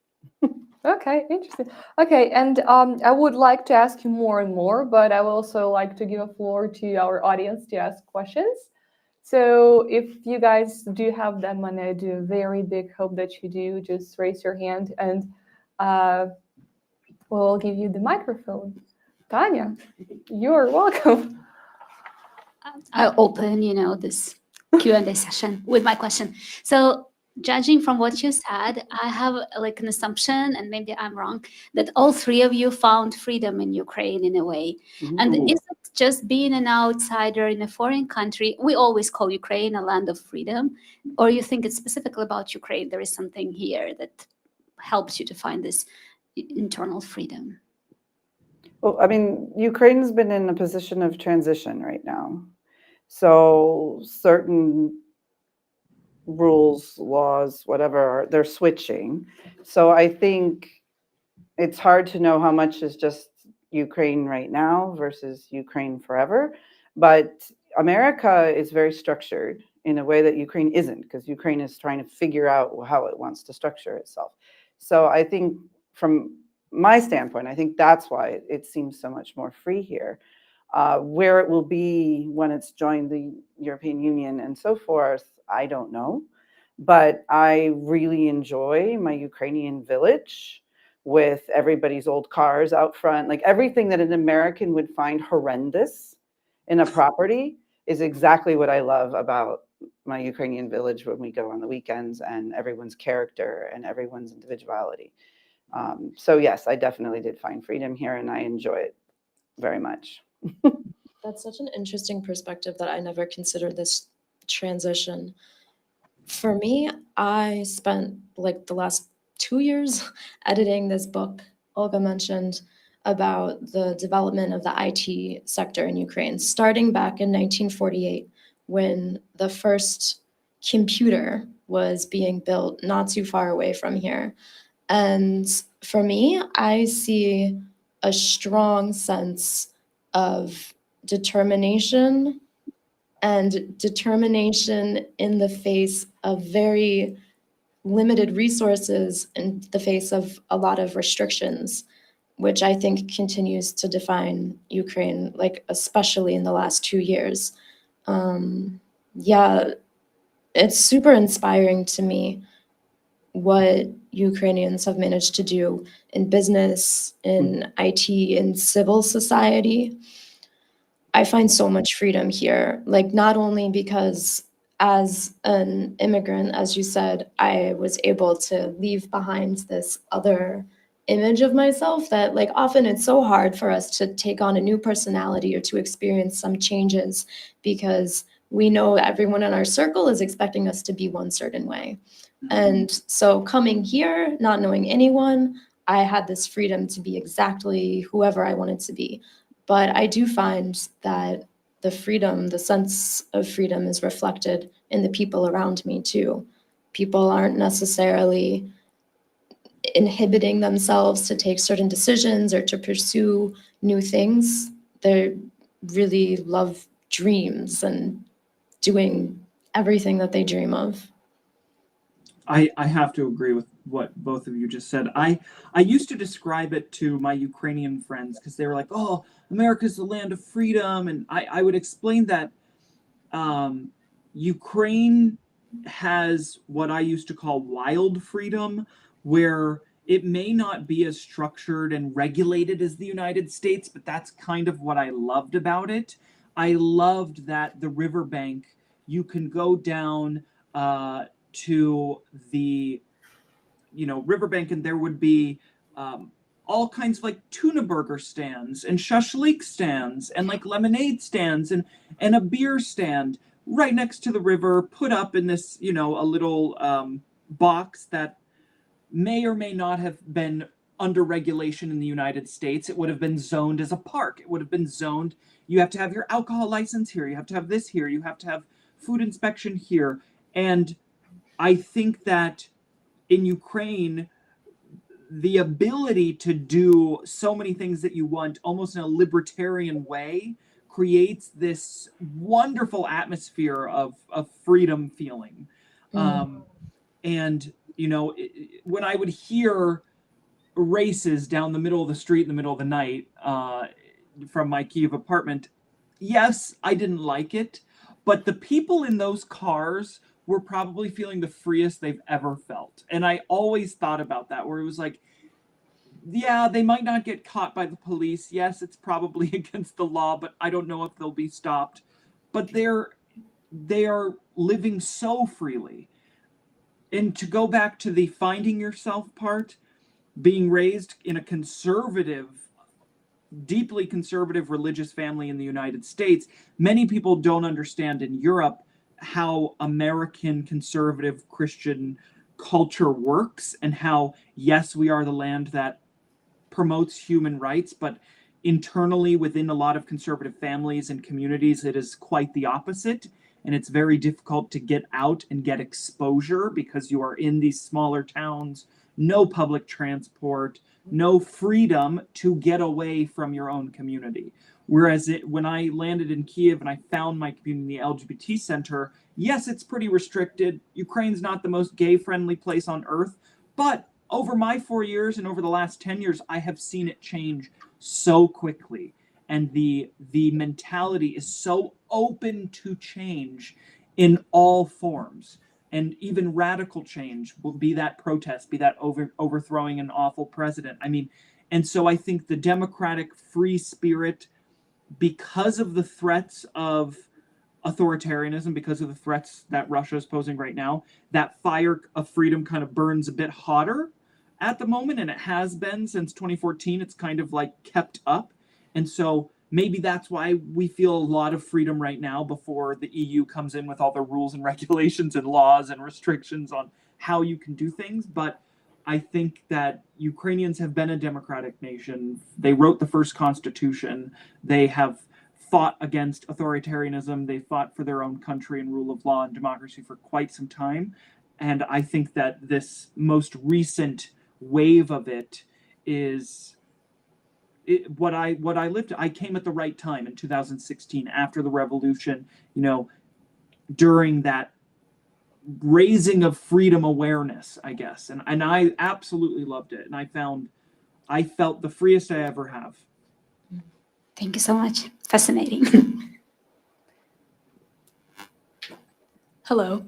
Okay, interesting. Okay, and I would like to ask you more and more, but I would also like to give a floor to our audience to ask questions. So if you guys do have them, and I do very big hope that you do, just raise your hand and we'll give you the microphone. Tanya, you're welcome. I'll open, this Q&A session with my question. So, judging from what you said, I have like an assumption, and maybe I'm wrong, that all three of you found freedom in Ukraine in a way. And Ooh. is it just being an outsider in a foreign country? We always call Ukraine a land of freedom, or you think it's specifically about Ukraine? There is something here that helps you to find this internal freedom. Well, I mean, Ukraine's been in a position of transition right now. So certain rules, laws, whatever, they're switching. So I think it's hard to know how much is just Ukraine right now versus Ukraine forever. But America is very structured in a way that Ukraine isn't, because Ukraine is trying to figure out how it wants to structure itself. So I think from my standpoint, I think that's why it seems so much more free here. Where it will be when it's joined the European Union and so forth, I don't know. But I really enjoy my Ukrainian village with everybody's old cars out front. Like everything that an American would find horrendous in a property is exactly what I love about my Ukrainian village when we go on the weekends, and everyone's character and everyone's individuality. So yes, I definitely did find freedom here, and I enjoy it very much. That's such an interesting perspective that I never considered this transition. For me, I spent like the last 2 years editing this book Olga mentioned about the development of the IT sector in Ukraine, starting back in 1948 when the first computer was being built not too far away from here. And for me, I see a strong sense of determination, and determination in the face of very limited resources, in the face of a lot of restrictions, which I think continues to define Ukraine, like especially in the last 2 years. Yeah, it's super inspiring to me what Ukrainians have managed to do in business, in IT, in civil society. I find so much freedom here, like not only because as an immigrant, as you said, I was able to leave behind this other image of myself that like often it's so hard for us to take on a new personality or to experience some changes because we know everyone in our circle is expecting us to be one certain way. And so coming here, not knowing anyone, I had this freedom to be exactly whoever I wanted to be. But I do find that the freedom, the sense of freedom is reflected in the people around me too. People aren't necessarily inhibiting themselves to take certain decisions or to pursue new things. They really love dreams and doing everything that they dream of. I have to agree with what both of you just said. I used to describe it to my Ukrainian friends because they were like, "Oh, America's the land of freedom," and I would explain that Ukraine has what I used to call wild freedom, where it may not be as structured and regulated as the United States, but that's kind of what I loved about it. I loved that the riverbank, you can go down to the riverbank, and there would be all kinds of like tuna burger stands and shashlik stands and like lemonade stands and a beer stand right next to the river, put up in this a little box that may or may not have been under regulation in the United States. It would have been zoned as a park. It would have been zoned, you have to have your alcohol license here, you have to have this here, you have to have food inspection here. And I think that in Ukraine, the ability to do so many things that you want almost in a libertarian way creates this wonderful atmosphere of freedom feeling. And when I would hear races down the middle of the street in the middle of the night from my Kyiv apartment. Yes, I didn't like it, but the people in those cars were probably feeling the freest they've ever felt. And I always thought about that, where it was like, yeah, they might not get caught by the police. Yes, it's probably against the law, but I don't know if they'll be stopped. But they are living so freely. And to go back to the finding yourself part, being raised in a conservative, deeply conservative religious family in the United States, many people don't understand in Europe how American conservative Christian culture works, and how, yes, we are the land that promotes human rights, but internally within a lot of conservative families and communities, it is quite the opposite. And it's very difficult to get out and get exposure because you are in these smaller towns, no public transport, no freedom to get away from your own community. Whereas when I landed in Kyiv and I found my community in the LGBT center, yes, it's pretty restricted. Ukraine's not the most gay-friendly place on earth, but over my 4 years and over the last 10 years, I have seen it change so quickly. And the mentality is so open to change in all forms. And even radical change, will be that protest, be that overthrowing an awful president. I mean, and so I think the democratic free spirit, because of the threats of authoritarianism, because of the threats that Russia is posing right now, that fire of freedom kind of burns a bit hotter at the moment, and it has been since 2014. It's kind of like kept up. And so maybe that's why we feel a lot of freedom right now before the EU comes in with all the rules and regulations and laws and restrictions on how you can do things. But I think that Ukrainians have been a democratic nation. They wrote the first constitution. They have fought against authoritarianism. They fought for their own country and rule of law and democracy for quite some time. And I think that this most recent wave of it is what I lived. I came at the right time in 2016 after the revolution, during that raising of freedom awareness, I guess. And I absolutely loved it. And I felt the freest I ever have. Thank you so much. Fascinating. Hello.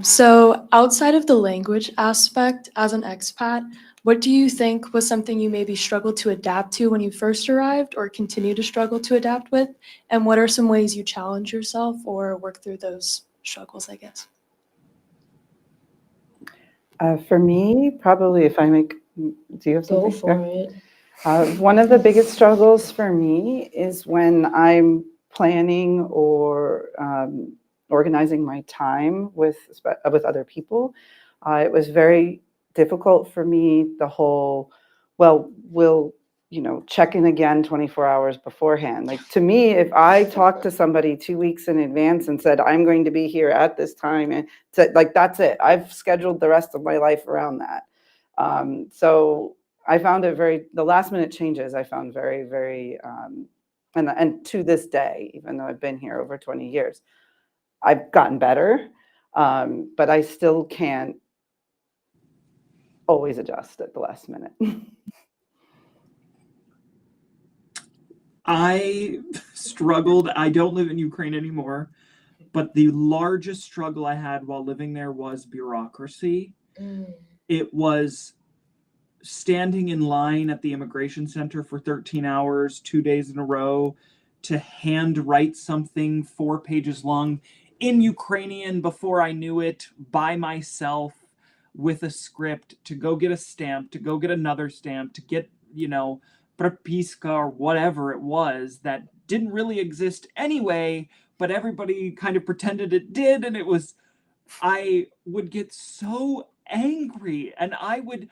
So outside of the language aspect, as an expat, what do you think was something you maybe struggled to adapt to when you first arrived or continue to struggle to adapt with? And what are some ways you challenge yourself or work through those struggles, I guess? For me, probably do you have something? Go for it. One of the biggest struggles for me is when I'm planning or organizing my time with other people. It was very difficult for me, the whole, we'll check in again 24 hours beforehand. Like, to me, if I talked to somebody 2 weeks in advance and said, I'm going to be here at this time, and said, like, that's it. I've scheduled the rest of my life around that. So I found it the last minute changes I found very, very, and to this day, even though I've been here over 20 years, I've gotten better, but I still can't always adjust at the last minute. I struggled. I don't live in Ukraine anymore, but the largest struggle I had while living there was bureaucracy. It was standing in line at the immigration center for 13 hours, 2 days in a row, to hand write something 4 pages long in Ukrainian before I knew it, by myself, with a script, to go get a stamp, to go get another stamp, to get, propiska or whatever it was that didn't really exist anyway, but everybody kind of pretended it did. And I would get so angry, and I would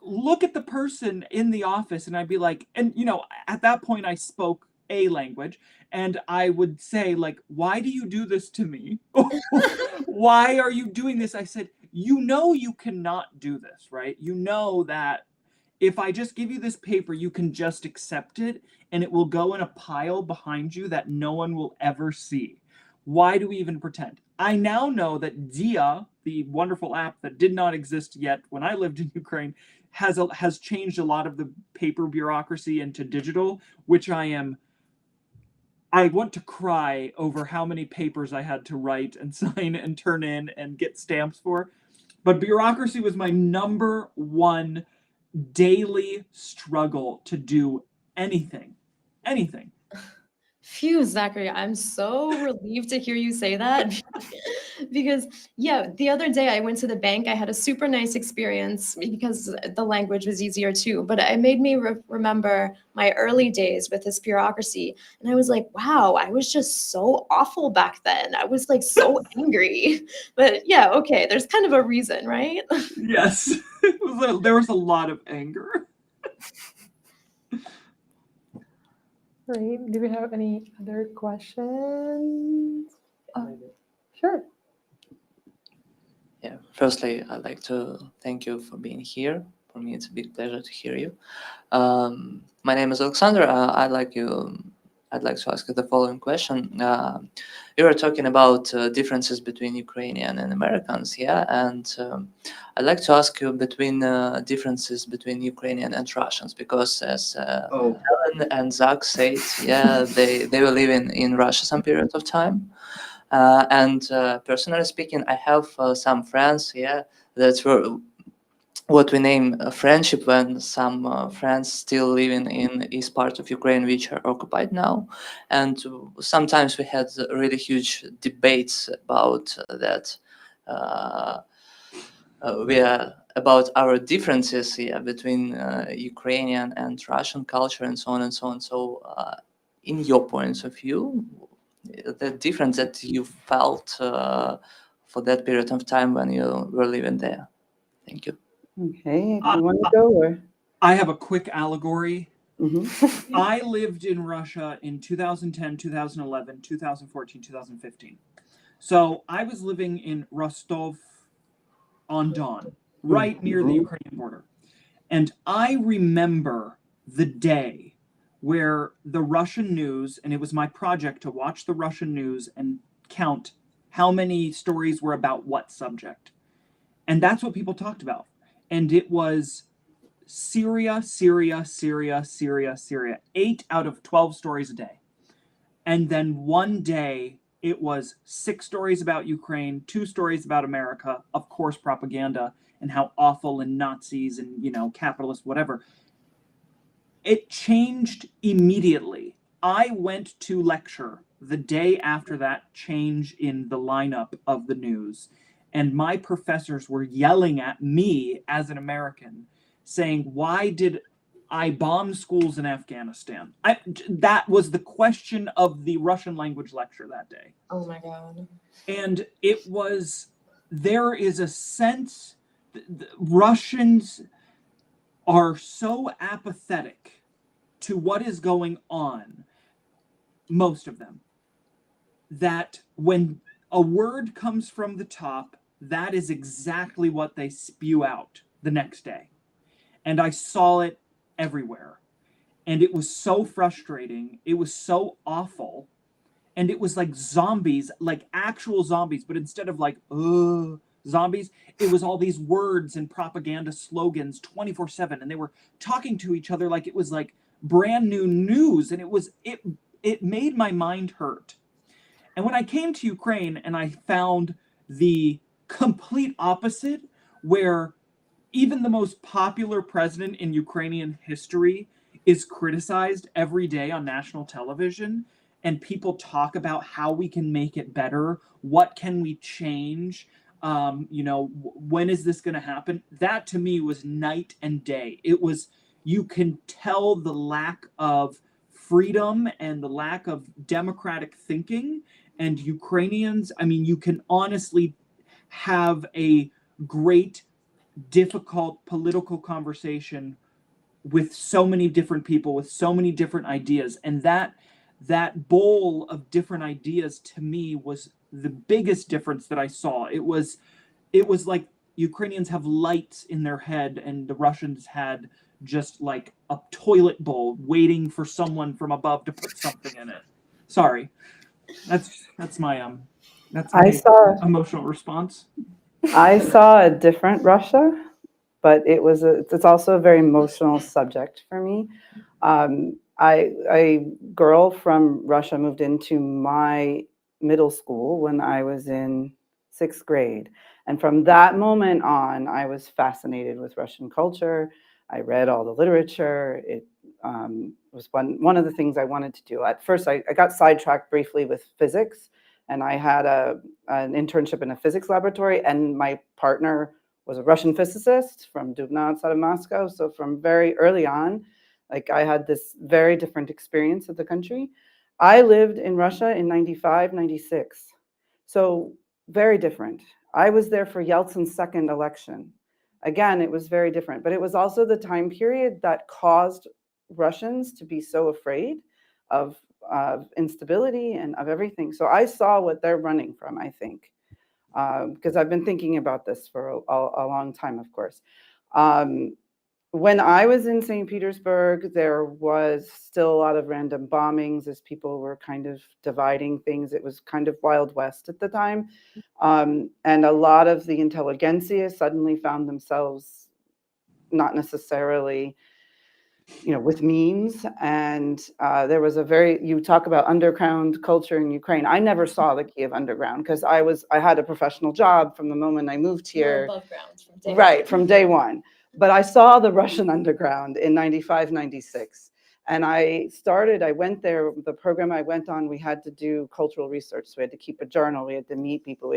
look at the person in the office and I'd be like, and at that point I spoke a language, and I would say, like, why do you do this to me? Why are you doing this? I said, you cannot do this, right? You know that if I just give you this paper, you can just accept it and it will go in a pile behind you that no one will ever see. Why do we even pretend? I now know that Dia, the wonderful app that did not exist yet when I lived in Ukraine, has changed a lot of the paper bureaucracy into digital, which I want to cry over how many papers I had to write and sign and turn in and get stamps for. But bureaucracy was my number one daily struggle to do anything. Phew, Zachary, I'm so relieved to hear you say that because, yeah, the other day I went to the bank. I had a super nice experience because the language was easier too, but it made me remember my early days with this bureaucracy. And I was like, wow, I was just so awful back then. I was like so angry. But yeah, okay, there's kind of a reason, right? Yes, there was a lot of anger. Great. Do we have any other questions? Sure. Yeah, firstly, I'd like to thank you for being here. For me, it's a big pleasure to hear you. My name is Alexander. I'd like to ask you the following question. You were talking about differences between Ukrainian and Americans, yeah, and I'd like to ask you between differences between Ukrainian and Russians, because as Helen and Zach said, yeah, they were living in Russia some period of time. And personally speaking, I have some friends, yeah, that were what we name a friendship, when some friends still living in east part of Ukraine, which are occupied now. And sometimes we had really huge debates about that. We are about our differences, yeah, between Ukrainian and Russian culture and so on and so on. So in your points of view, the difference that you felt for that period of time when you were living there. Thank you. Okay, if you want to go or. I have a quick allegory. Mhm. I lived in Russia in 2010, 2011, 2014, 2015. So I was living in Rostov on Don, right near the Ukrainian border. And I remember the day where the Russian news, and it was my project to watch the Russian news and count how many stories were about what subject. And that's what people talked about. And it was Syria, Syria, Syria, Syria, Syria. 8 out of 12 stories a day. And then one day it was 6 stories about Ukraine, 2 stories about America, of course, propaganda and how awful and Nazis and, capitalists, whatever. It changed immediately. I went to lecture the day after that change in the lineup of the news, and my professors were yelling at me as an American, saying, why did I bomb schools in Afghanistan? That was the question of the Russian language lecture that day. Oh my God. And there is a sense, Russians are so apathetic to what is going on, most of them, that when a word comes from the top, that is exactly what they spew out the next day. And I saw it everywhere. And it was so frustrating. It was so awful. And it was like zombies, like actual zombies, but instead of like, zombies, it was all these words and propaganda slogans 24/7. And they were talking to each other like it was like brand new news. And it made my mind hurt. And when I came to Ukraine and I found the complete opposite, where even the most popular president in Ukrainian history is criticized every day on national television, and people talk about how we can make it better, what can we change, when is this going to happen? That to me was night and day. It was, you can tell the lack of freedom and the lack of democratic thinking. And Ukrainians, you can honestly have a great, difficult political conversation with so many different people, with so many different ideas. And that bowl of different ideas to me was the biggest difference that I saw. It was like Ukrainians have lights in their head and the Russians had just like a toilet bowl waiting for someone from above to put something in it. Sorry. That's my emotional response. I saw a different Russia, but it's also a very emotional subject for me. A girl from Russia moved into my middle school when I was in 6th grade. And from that moment on, I was fascinated with Russian culture. I read all the literature. It was one of the things I wanted to do. At first, I got sidetracked briefly with physics, and I had an internship in a physics laboratory, and my partner was a Russian physicist from Dubna outside of Moscow. So from very early on, like I had this very different experience of the country. I lived in Russia in 95, 96. So very different. I was there for Yeltsin's second election. Again, it was very different, but it was also the time period that caused Russians to be so afraid of instability and of everything. So I saw what they're running from, I think, because I've been thinking about this for a long time, of course. When I was in St. Petersburg, there was still a lot of random bombings as people were kind of dividing things. It was kind of Wild West at the time. And a lot of the intelligentsia suddenly found themselves not necessarily, with means. And there was you talk about underground culture in Ukraine. I never saw the Kyiv underground because I had a professional job from the moment I moved here. Above ground from day Right, one. from day one. But I saw the Russian underground in 95, 96. And I went there, the program I went on, we had to do cultural research. So we had to keep a journal, we had to meet people,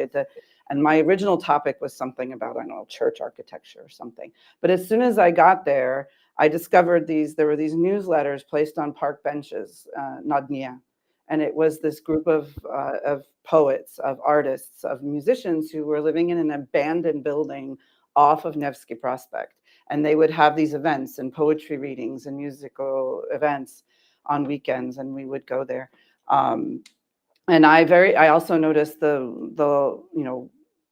and my original topic was something about, I don't know, church architecture or something. But as soon as I got there, I discovered there were these newsletters placed on park benches, Nadnia. And it was this group of poets, of artists, of musicians who were living in an abandoned building off of Nevsky Prospect. And they would have these events and poetry readings and musical events on weekends, and we would go there. And I also noticed the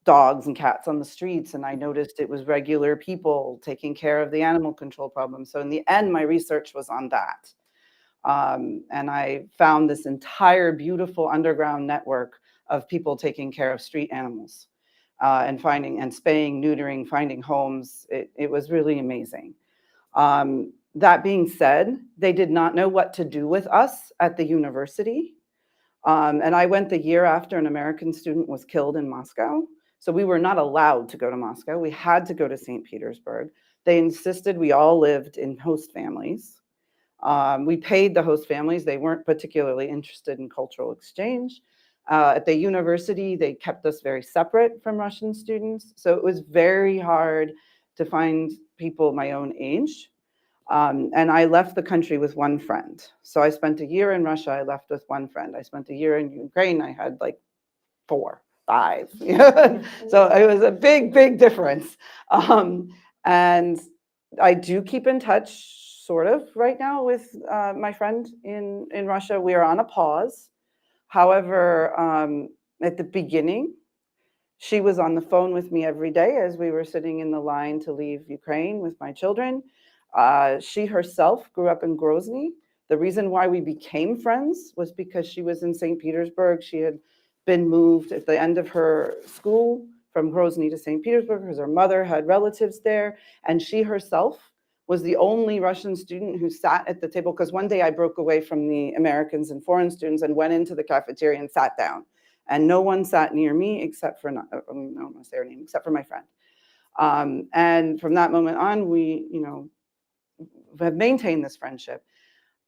dogs and cats on the streets, and I noticed it was regular people taking care of the animal control problem. So in the end, my research was on that. And I found this entire beautiful underground network of people taking care of street animals. And spaying, neutering, finding homes. It was really amazing. That being said, they did not know what to do with us at the university. And I went the year after an American student was killed in Moscow. So we were not allowed to go to Moscow. We had to go to St. Petersburg. They insisted we all lived in host families. We paid the host families. They weren't particularly interested in cultural exchange. At the university, they kept us very separate from Russian students. So it was very hard to find people my own age. And I left the country with one friend. So I spent a year in Russia, I left with one friend. I spent a year in Ukraine, I had like 4, 5. So it was a big, big difference. And I do keep in touch sort of right now with my friend in Russia. We are on a pause. However, at the beginning, she was on the phone with me every day as we were sitting in the line to leave Ukraine with my children. She herself grew up in Grozny. The reason why we became friends was because she was in St. Petersburg. She had been moved at the end of her school from Grozny to St. Petersburg because her mother had relatives there. And she herself was the only Russian student who sat at the table, because one day I broke away from the Americans and foreign students and went into the cafeteria and sat down. And no one sat near me except for, I don't want to say her name, except for my friend. And from that moment on, we, have maintained this friendship.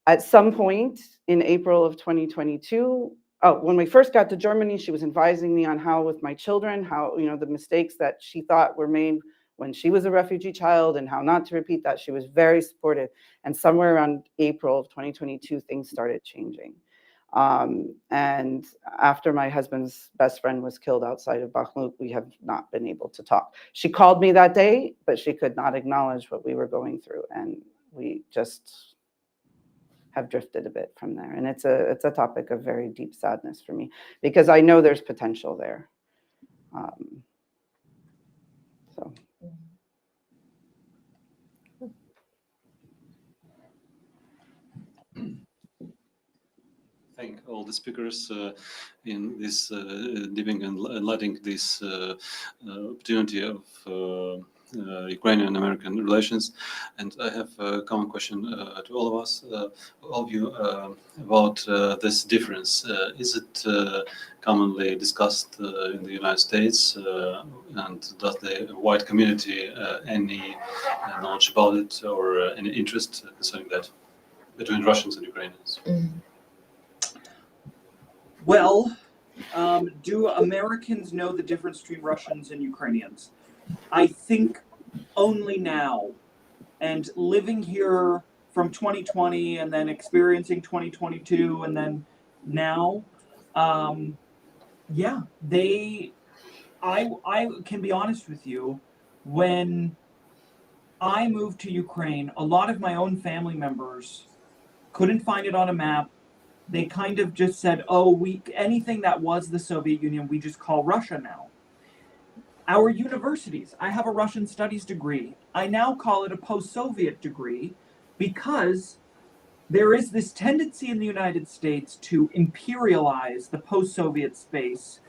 At some point in April of 2022, when we first got to Germany, she was advising me on how with my children, how, the mistakes that she thought were made when she was a refugee child and how not to repeat that. She was very supportive. And somewhere around April of 2022, things started changing. And after my husband's best friend was killed outside of Bakhmut, we have not been able to talk. She called me that day, but she could not acknowledge what we were going through. And we just have drifted a bit from there. And it's a topic of very deep sadness for me, because I know there's potential there. So. Thank all the speakers in this giving and letting this opportunity of Ukrainian-American relations, and I have a common question to all of us, all of you, about this difference. Is it commonly discussed in the United States, and does the white community any knowledge about it or any interest concerning that between Russians and Ukrainians? Well, do Americans know the difference between Russians and Ukrainians? I think only now. And living here from 2020 and then experiencing 2022 and then now, yeah, I can be honest with you, when I moved to Ukraine, a lot of my own family members couldn't find it on a map. They kind of just said, oh, anything that was the Soviet Union, we just call Russia now. Our universities, I have a Russian studies degree. I now call it a post-Soviet degree because there is this tendency in the United States to imperialize the post-Soviet space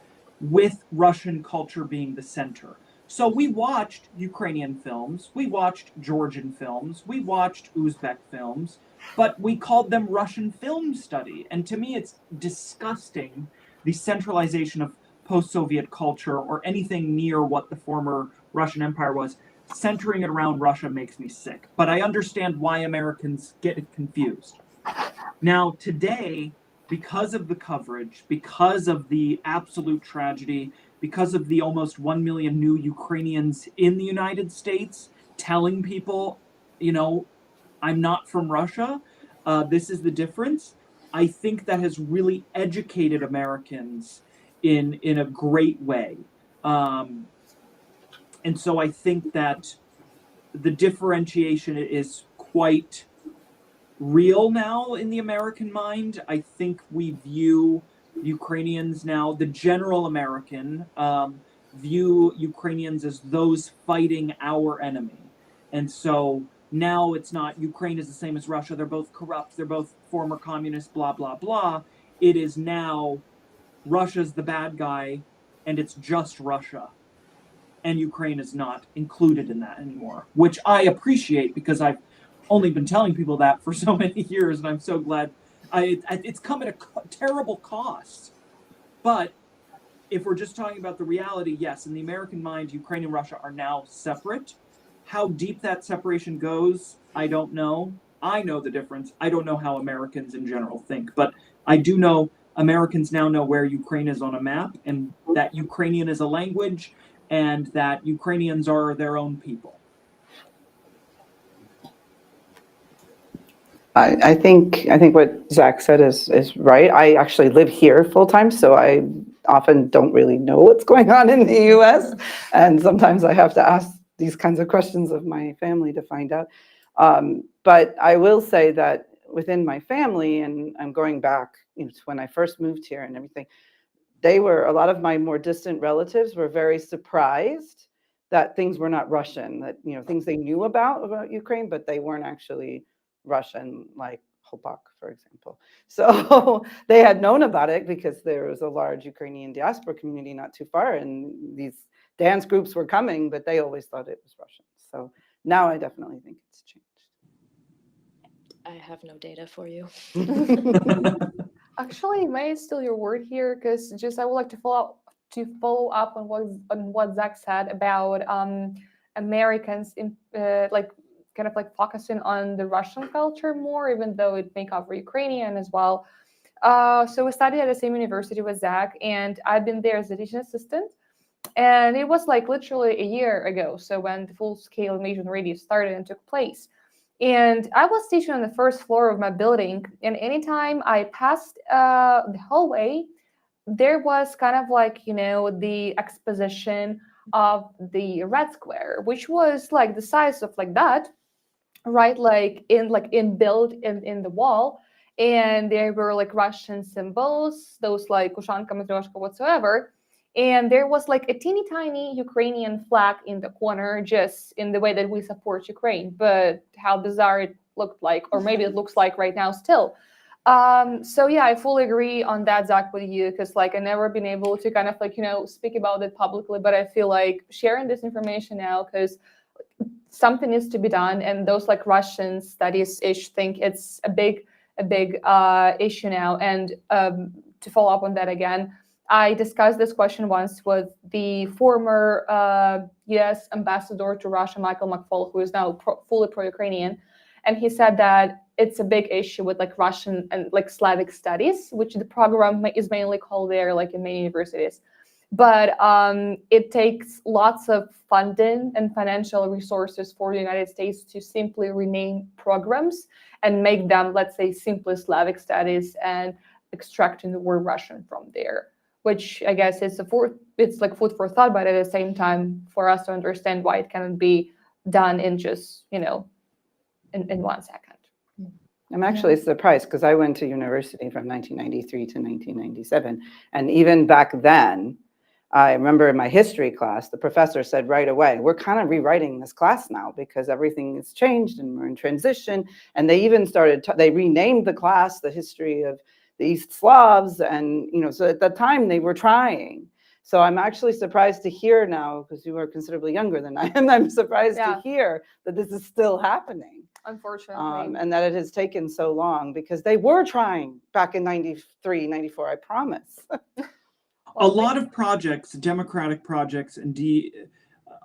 with Russian culture being the center. So we watched Ukrainian films, we watched Georgian films, we watched Uzbek films, but we called them Russian film study. And to me, it's disgusting, the centralization of post-Soviet culture or anything near what the former Russian Empire was. Centering it around Russia makes me sick. But I understand why Americans get it confused. Now, today, because of the coverage, because of the absolute tragedy, because of the almost 1 million new Ukrainians in the United States telling people, I'm not from Russia, this is the difference, I think that has really educated Americans in a great way. And so I think that the differentiation is quite real now in the American mind. I think we view Ukrainians now, the general American, view Ukrainians as those fighting our enemy. And so now it's not Ukraine is the same as Russia. They're both corrupt. They're both former communists, blah, blah, blah. It is now Russia's the bad guy, and it's just Russia. And Ukraine is not included in that anymore, which I appreciate because I've only been telling people that for so many years, and I'm so glad. It's come at a terrible cost. But if we're just talking about the reality, yes, in the American mind, Ukraine and Russia are now separate. How deep that separation goes, I don't know. I know the difference. I don't know how Americans in general think, but I do know Americans now know where Ukraine is on a map, and that Ukrainian is a language, and that Ukrainians are their own people. I think what Zach said is right. I actually live here full time, so I often don't really know what's going on in the U.S. And sometimes I have to ask these kinds of questions of my family to find out. But I will say that within my family, and I'm going back to when I first moved here and everything, a lot of my more distant relatives were very surprised that things were not Russian, that things they knew about Ukraine, but they weren't actually Russian, like Hopak, for example. So they had known about it because there was a large Ukrainian diaspora community not too far, and these dance groups were coming, but they always thought it was Russian. So now I definitely think it's changed. I have no data for you. Actually, may I steal your word here? Because I would like to follow up on what Zach said about Americans focusing on the Russian culture more, even though it may cover Ukrainian as well. So we studied at the same university with Zach, and I've been there as a teaching assistant. And it was literally a year ago, so when the full-scale invasion already started and took place. And I was teaching on the first floor of my building, and anytime I passed the hallway, there was kind of the exposition of the Red Square, which was the size of that, right? Built in the wall, and there were Russian symbols, those Ushanka, Matryoshka, whatsoever. And there was a teeny tiny Ukrainian flag in the corner, just in the way that we support Ukraine, but how bizarre it looked like, or maybe it looks like right now still. So yeah, I fully agree on that, Zach, with you, because I never been able to kind of speak about it publicly, but I feel like sharing this information now, because something needs to be done, and those like Russian studies-ish think it's a big issue now. And to follow up on that again, I discussed this question once with the former U.S. ambassador to Russia, Michael McVey, who is now fully pro-Ukrainian, and he said that it's a big issue with like Russian and like Slavic studies, which the program is mainly called there, like in many universities. But it takes lots of funding and financial resources for the United States to simply rename programs and make them, let's say, simply Slavic studies and extracting the word Russian from there, which I guess it's like food for thought, but at the same time, for us to understand why it cannot be done in just, in 1 second. I'm actually surprised because I went to university from 1993 to 1997. And even back then, I remember in my history class, the professor said right away, we're kind of rewriting this class now because everything has changed and we're in transition. And they even they renamed the class, the history of the East Slavs. And, so at that time they were trying. So I'm actually surprised to hear now, because you are considerably younger than I am, I'm surprised to hear that this is still happening. Unfortunately. And that it has taken so long, because they were trying back in 93, 94, I promise. A lot of projects, democratic projects, and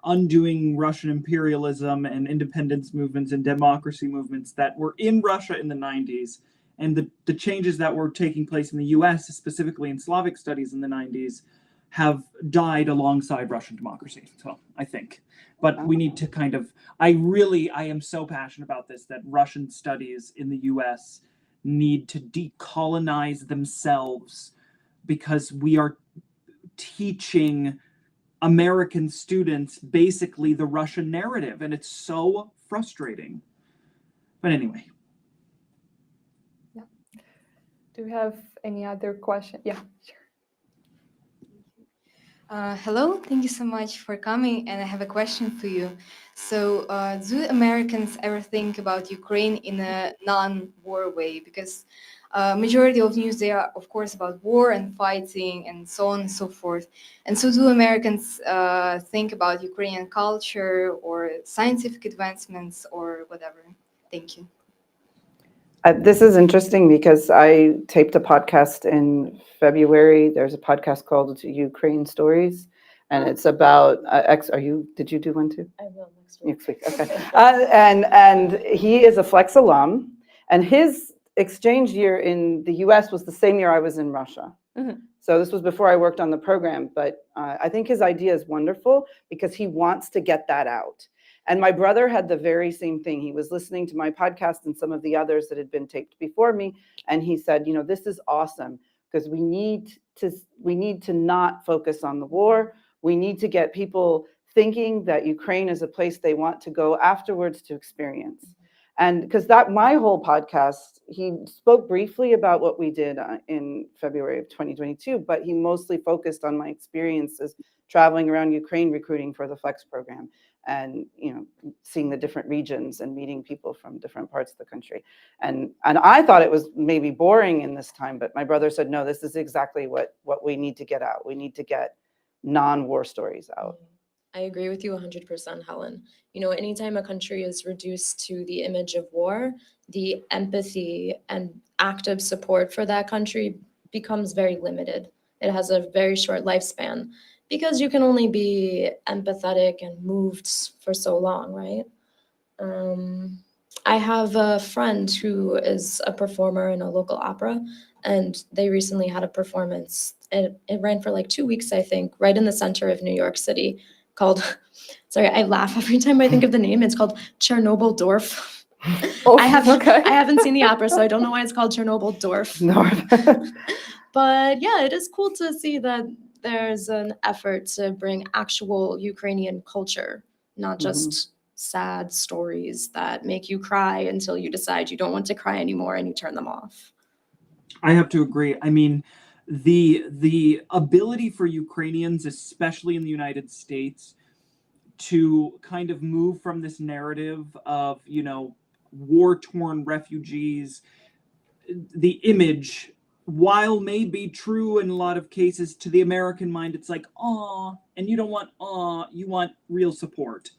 undoing Russian imperialism and independence movements and democracy movements that were in Russia in the 90s, and the changes that were taking place in the US, specifically in Slavic studies in the 90s, have died alongside Russian democracy, so I think. But we need to kind of, I am so passionate about this, that Russian studies in the US need to decolonize themselves, because we are teaching American students basically the Russian narrative, and it's so frustrating. But anyway. Yeah. Do we have any other questions? Yeah, sure. Hello, thank you so much for coming, and I have a question for you. So, do Americans ever think about Ukraine in a non-war way? Because majority of news there are, of course, about war and fighting and so on and so forth. And so do Americans think about Ukrainian culture or scientific advancements or whatever? Thank you. This is interesting because I taped a podcast in February. There's a podcast called Ukraine Stories, and it's about did you do one too? I will next week. Okay. And he is a Flex alum, and his exchange year in the US was the same year I was in Russia. Mm-hmm. So this was before I worked on the program, but I think his idea is wonderful because he wants to get that out. And my brother had the very same thing. He was listening to my podcast and some of the others that had been taped before me. And he said, this is awesome, because we need to not focus on the war. We need to get people thinking that Ukraine is a place they want to go afterwards to experience. And because my whole podcast, he spoke briefly about what we did in February of 2022, but he mostly focused on my experiences traveling around Ukraine, recruiting for the Flex program, and seeing the different regions and meeting people from different parts of the country. And I thought it was maybe boring in this time, but my brother said, no, this is exactly what we need to get out. We need to get non-war stories out. I agree with you 100%, Helen. Anytime a country is reduced to the image of war, the empathy and active support for that country becomes very limited. It has a very short lifespan because you can only be empathetic and moved for so long, right? I have a friend who is a performer in a local opera, and they recently had a performance. It ran for like 2 weeks, I think, right in the center of New York City, called, sorry, I laugh every time I think of the name. It's called Chernobyl Dorf. Oh, I okay. haven't seen the opera, so I don't know why it's called Chernobyl Dorf. But yeah, it is cool to see that there's an effort to bring actual Ukrainian culture, not just sad stories that make you cry until you decide you don't want to cry anymore and you turn them off. I have to agree. I mean, the ability for Ukrainians, especially in the United States, to kind of move from this narrative of, war-torn refugees, the image, while may be true in a lot of cases, to the American mind, it's like, aw, and you don't want aw, you want real support.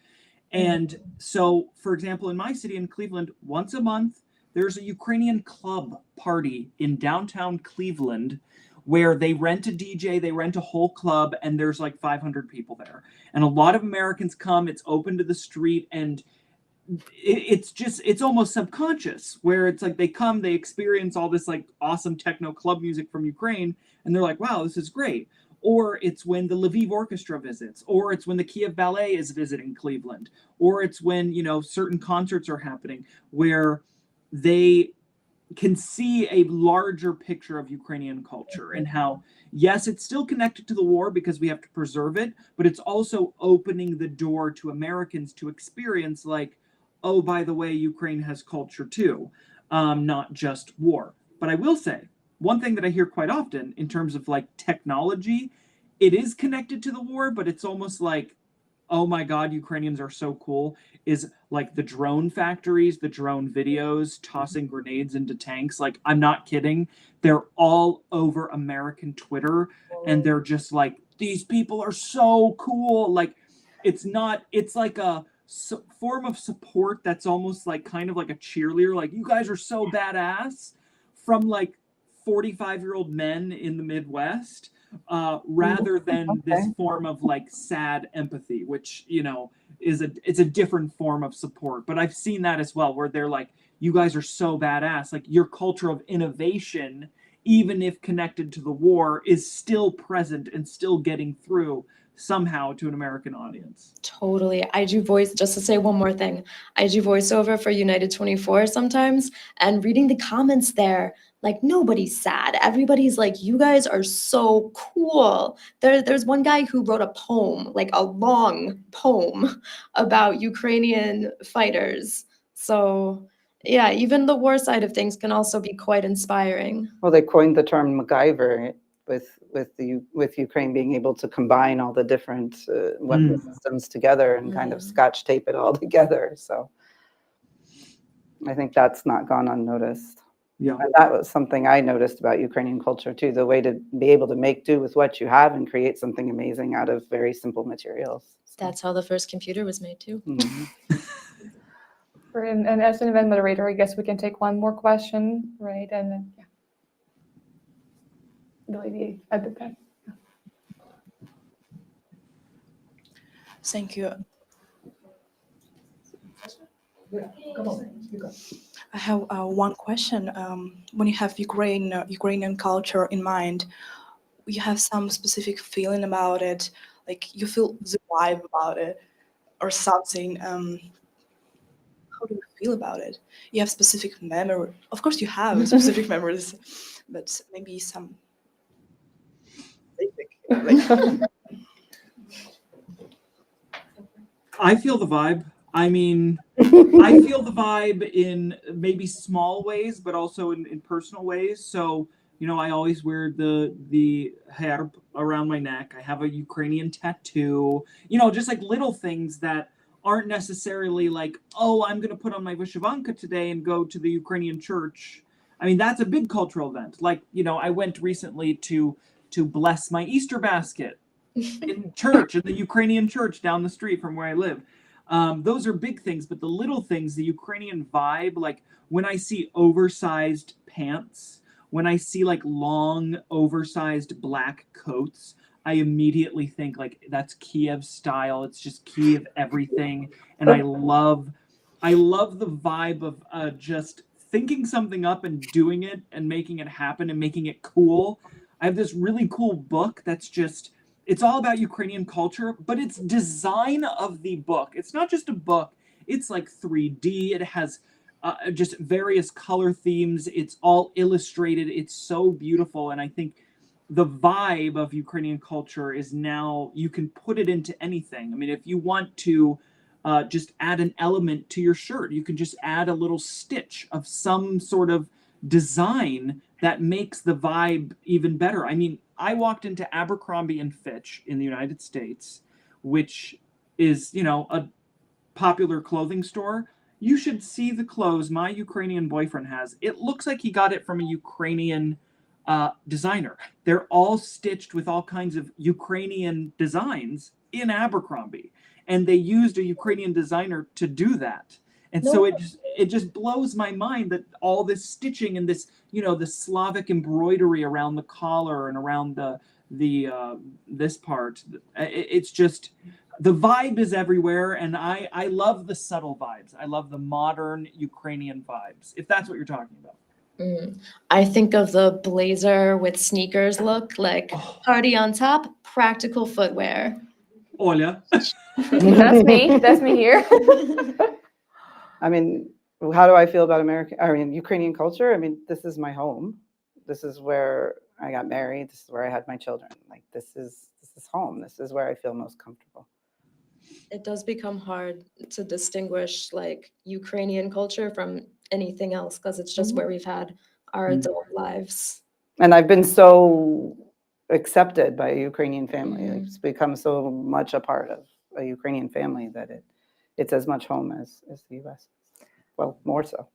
And so, for example, in my city in Cleveland, once a month, there's a Ukrainian club party in downtown Cleveland where they rent a DJ, they rent a whole club, and there's like 500 people there. And a lot of Americans come, it's open to the street, and it's almost subconscious where it's like they come, they experience all this like awesome techno club music from Ukraine, and they're like, wow, this is great. Or it's when the Lviv Orchestra visits, or it's when the Kyiv Ballet is visiting Cleveland, or it's when, you know, certain concerts are happening where they can see a larger picture of Ukrainian culture and how, yes, it's still connected to the war because we have to preserve it, but it's also opening the door to Americans to experience like, oh, by the way, Ukraine has culture too, not just war. But I will say, one thing that I hear quite often in terms of like technology, it is connected to the war, but it's almost like, oh my God, Ukrainians are so cool, is like the drone factories, the drone videos, tossing grenades into tanks. Like, I'm not kidding. They're all over American Twitter, and they're just like, these people are so cool. Like, it's like a form of support that's almost like kind of like a cheerleader. Like, you guys are so badass, from like 45-year-old men in the Midwest, rather than this form of like sad empathy, which, you know, it's a different form of support. But I've seen that as well, where they're like, you guys are so badass. Like, your culture of innovation, even if connected to the war, is still present and still getting through somehow to an American audience. Totally. I do voice, just to say one more thing, I do voiceover for United 24 sometimes, and reading the comments there, like, nobody's sad. Everybody's like, you guys are so cool. There's one guy who wrote a poem, like a long poem about Ukrainian fighters. So yeah, even the war side of things can also be quite inspiring. Well, they coined the term MacGyver with Ukraine being able to combine all the different weapon systems together and kind of scotch tape it all together. So I think that's not gone unnoticed. Yeah. And that was something I noticed about Ukrainian culture too, the way to be able to make do with what you have and create something amazing out of very simple materials. So. That's how the first computer was made too. And as an event moderator, I guess we can take one more question, right? And then, yeah. The lady at the back. Thank you. I have one question. When you have Ukrainian culture in mind, you have some specific feeling about it, like you feel the vibe about it or something. How do you feel about it? You have specific memory. Of course you have specific memories, but maybe some basic. I feel the vibe. I mean, I feel the vibe in maybe small ways, but also in personal ways. So, you know, I always wear the herb around my neck. I have a Ukrainian tattoo, you know, just like little things that aren't necessarily like, oh, I'm going to put on my vyshyvanka today and go to the Ukrainian church. I mean, that's a big cultural event. Like, you know, I went recently to bless my Easter basket in church, in the Ukrainian church down the street from where I live. Those are big things, but the little things, the Ukrainian vibe, like when I see oversized pants, when I see like long, oversized black coats, I immediately think like that's Kyiv style. It's just Kyiv everything. And I love the vibe of just thinking something up and doing it and making it happen and making it cool. I have this really cool book that's just, it's all about Ukrainian culture, but it's design of the book. It's not just a book. It's like 3D. It has just various color themes. It's all illustrated. It's so beautiful. And I think the vibe of Ukrainian culture is now, you can put it into anything. I mean, if you want to just add an element to your shirt, you can just add a little stitch of some sort of design that makes the vibe even better. I mean, I walked into Abercrombie and Fitch in the United States, which is, you know, a popular clothing store. You should see the clothes my Ukrainian boyfriend has. It looks like he got it from a Ukrainian designer. They're all stitched with all kinds of Ukrainian designs in Abercrombie. and they used a Ukrainian designer to do that. And so it just blows my mind that all this stitching and this, the Slavic embroidery around the collar and around the this part, it's just, the vibe is everywhere, and I love the subtle vibes. I love the modern Ukrainian vibes, if that's what you're talking about. I think of the blazer with sneakers look, like party on top, practical footwear. Oля. That's me. That's me here. I mean, how do I feel about Ukrainian culture? I mean, this is my home. This is where I got married. This is where I had my children. Like, this is home. This is where I feel most comfortable. It does become hard to distinguish like Ukrainian culture from anything else because it's just where we've had our adult lives. And I've been so accepted by a Ukrainian family. Like, it's become so much a part of a Ukrainian family that it's as much home as the US. Well, more so.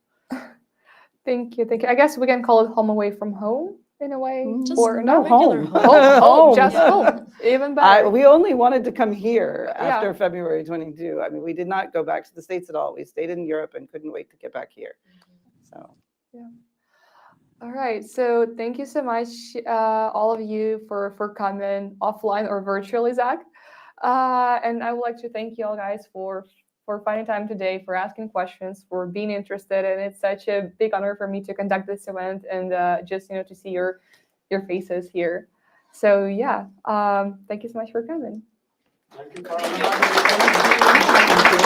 Thank you. I guess we can call it home away from home in a way. Just or no no? regular home. home. Home, just home. Even better. We only wanted to come here Yeah. after February 22. I mean, we did not go back to the States at all. We stayed in Europe and couldn't wait to get back here. So. Yeah. All right. So thank you so much, all of you, for coming offline or virtually, Zach. And I would like to thank you all guys for finding time today, for asking questions, for being interested. And it's such a big honor for me to conduct this event and just to see your faces here. So yeah, thank you so much for coming. Thank you.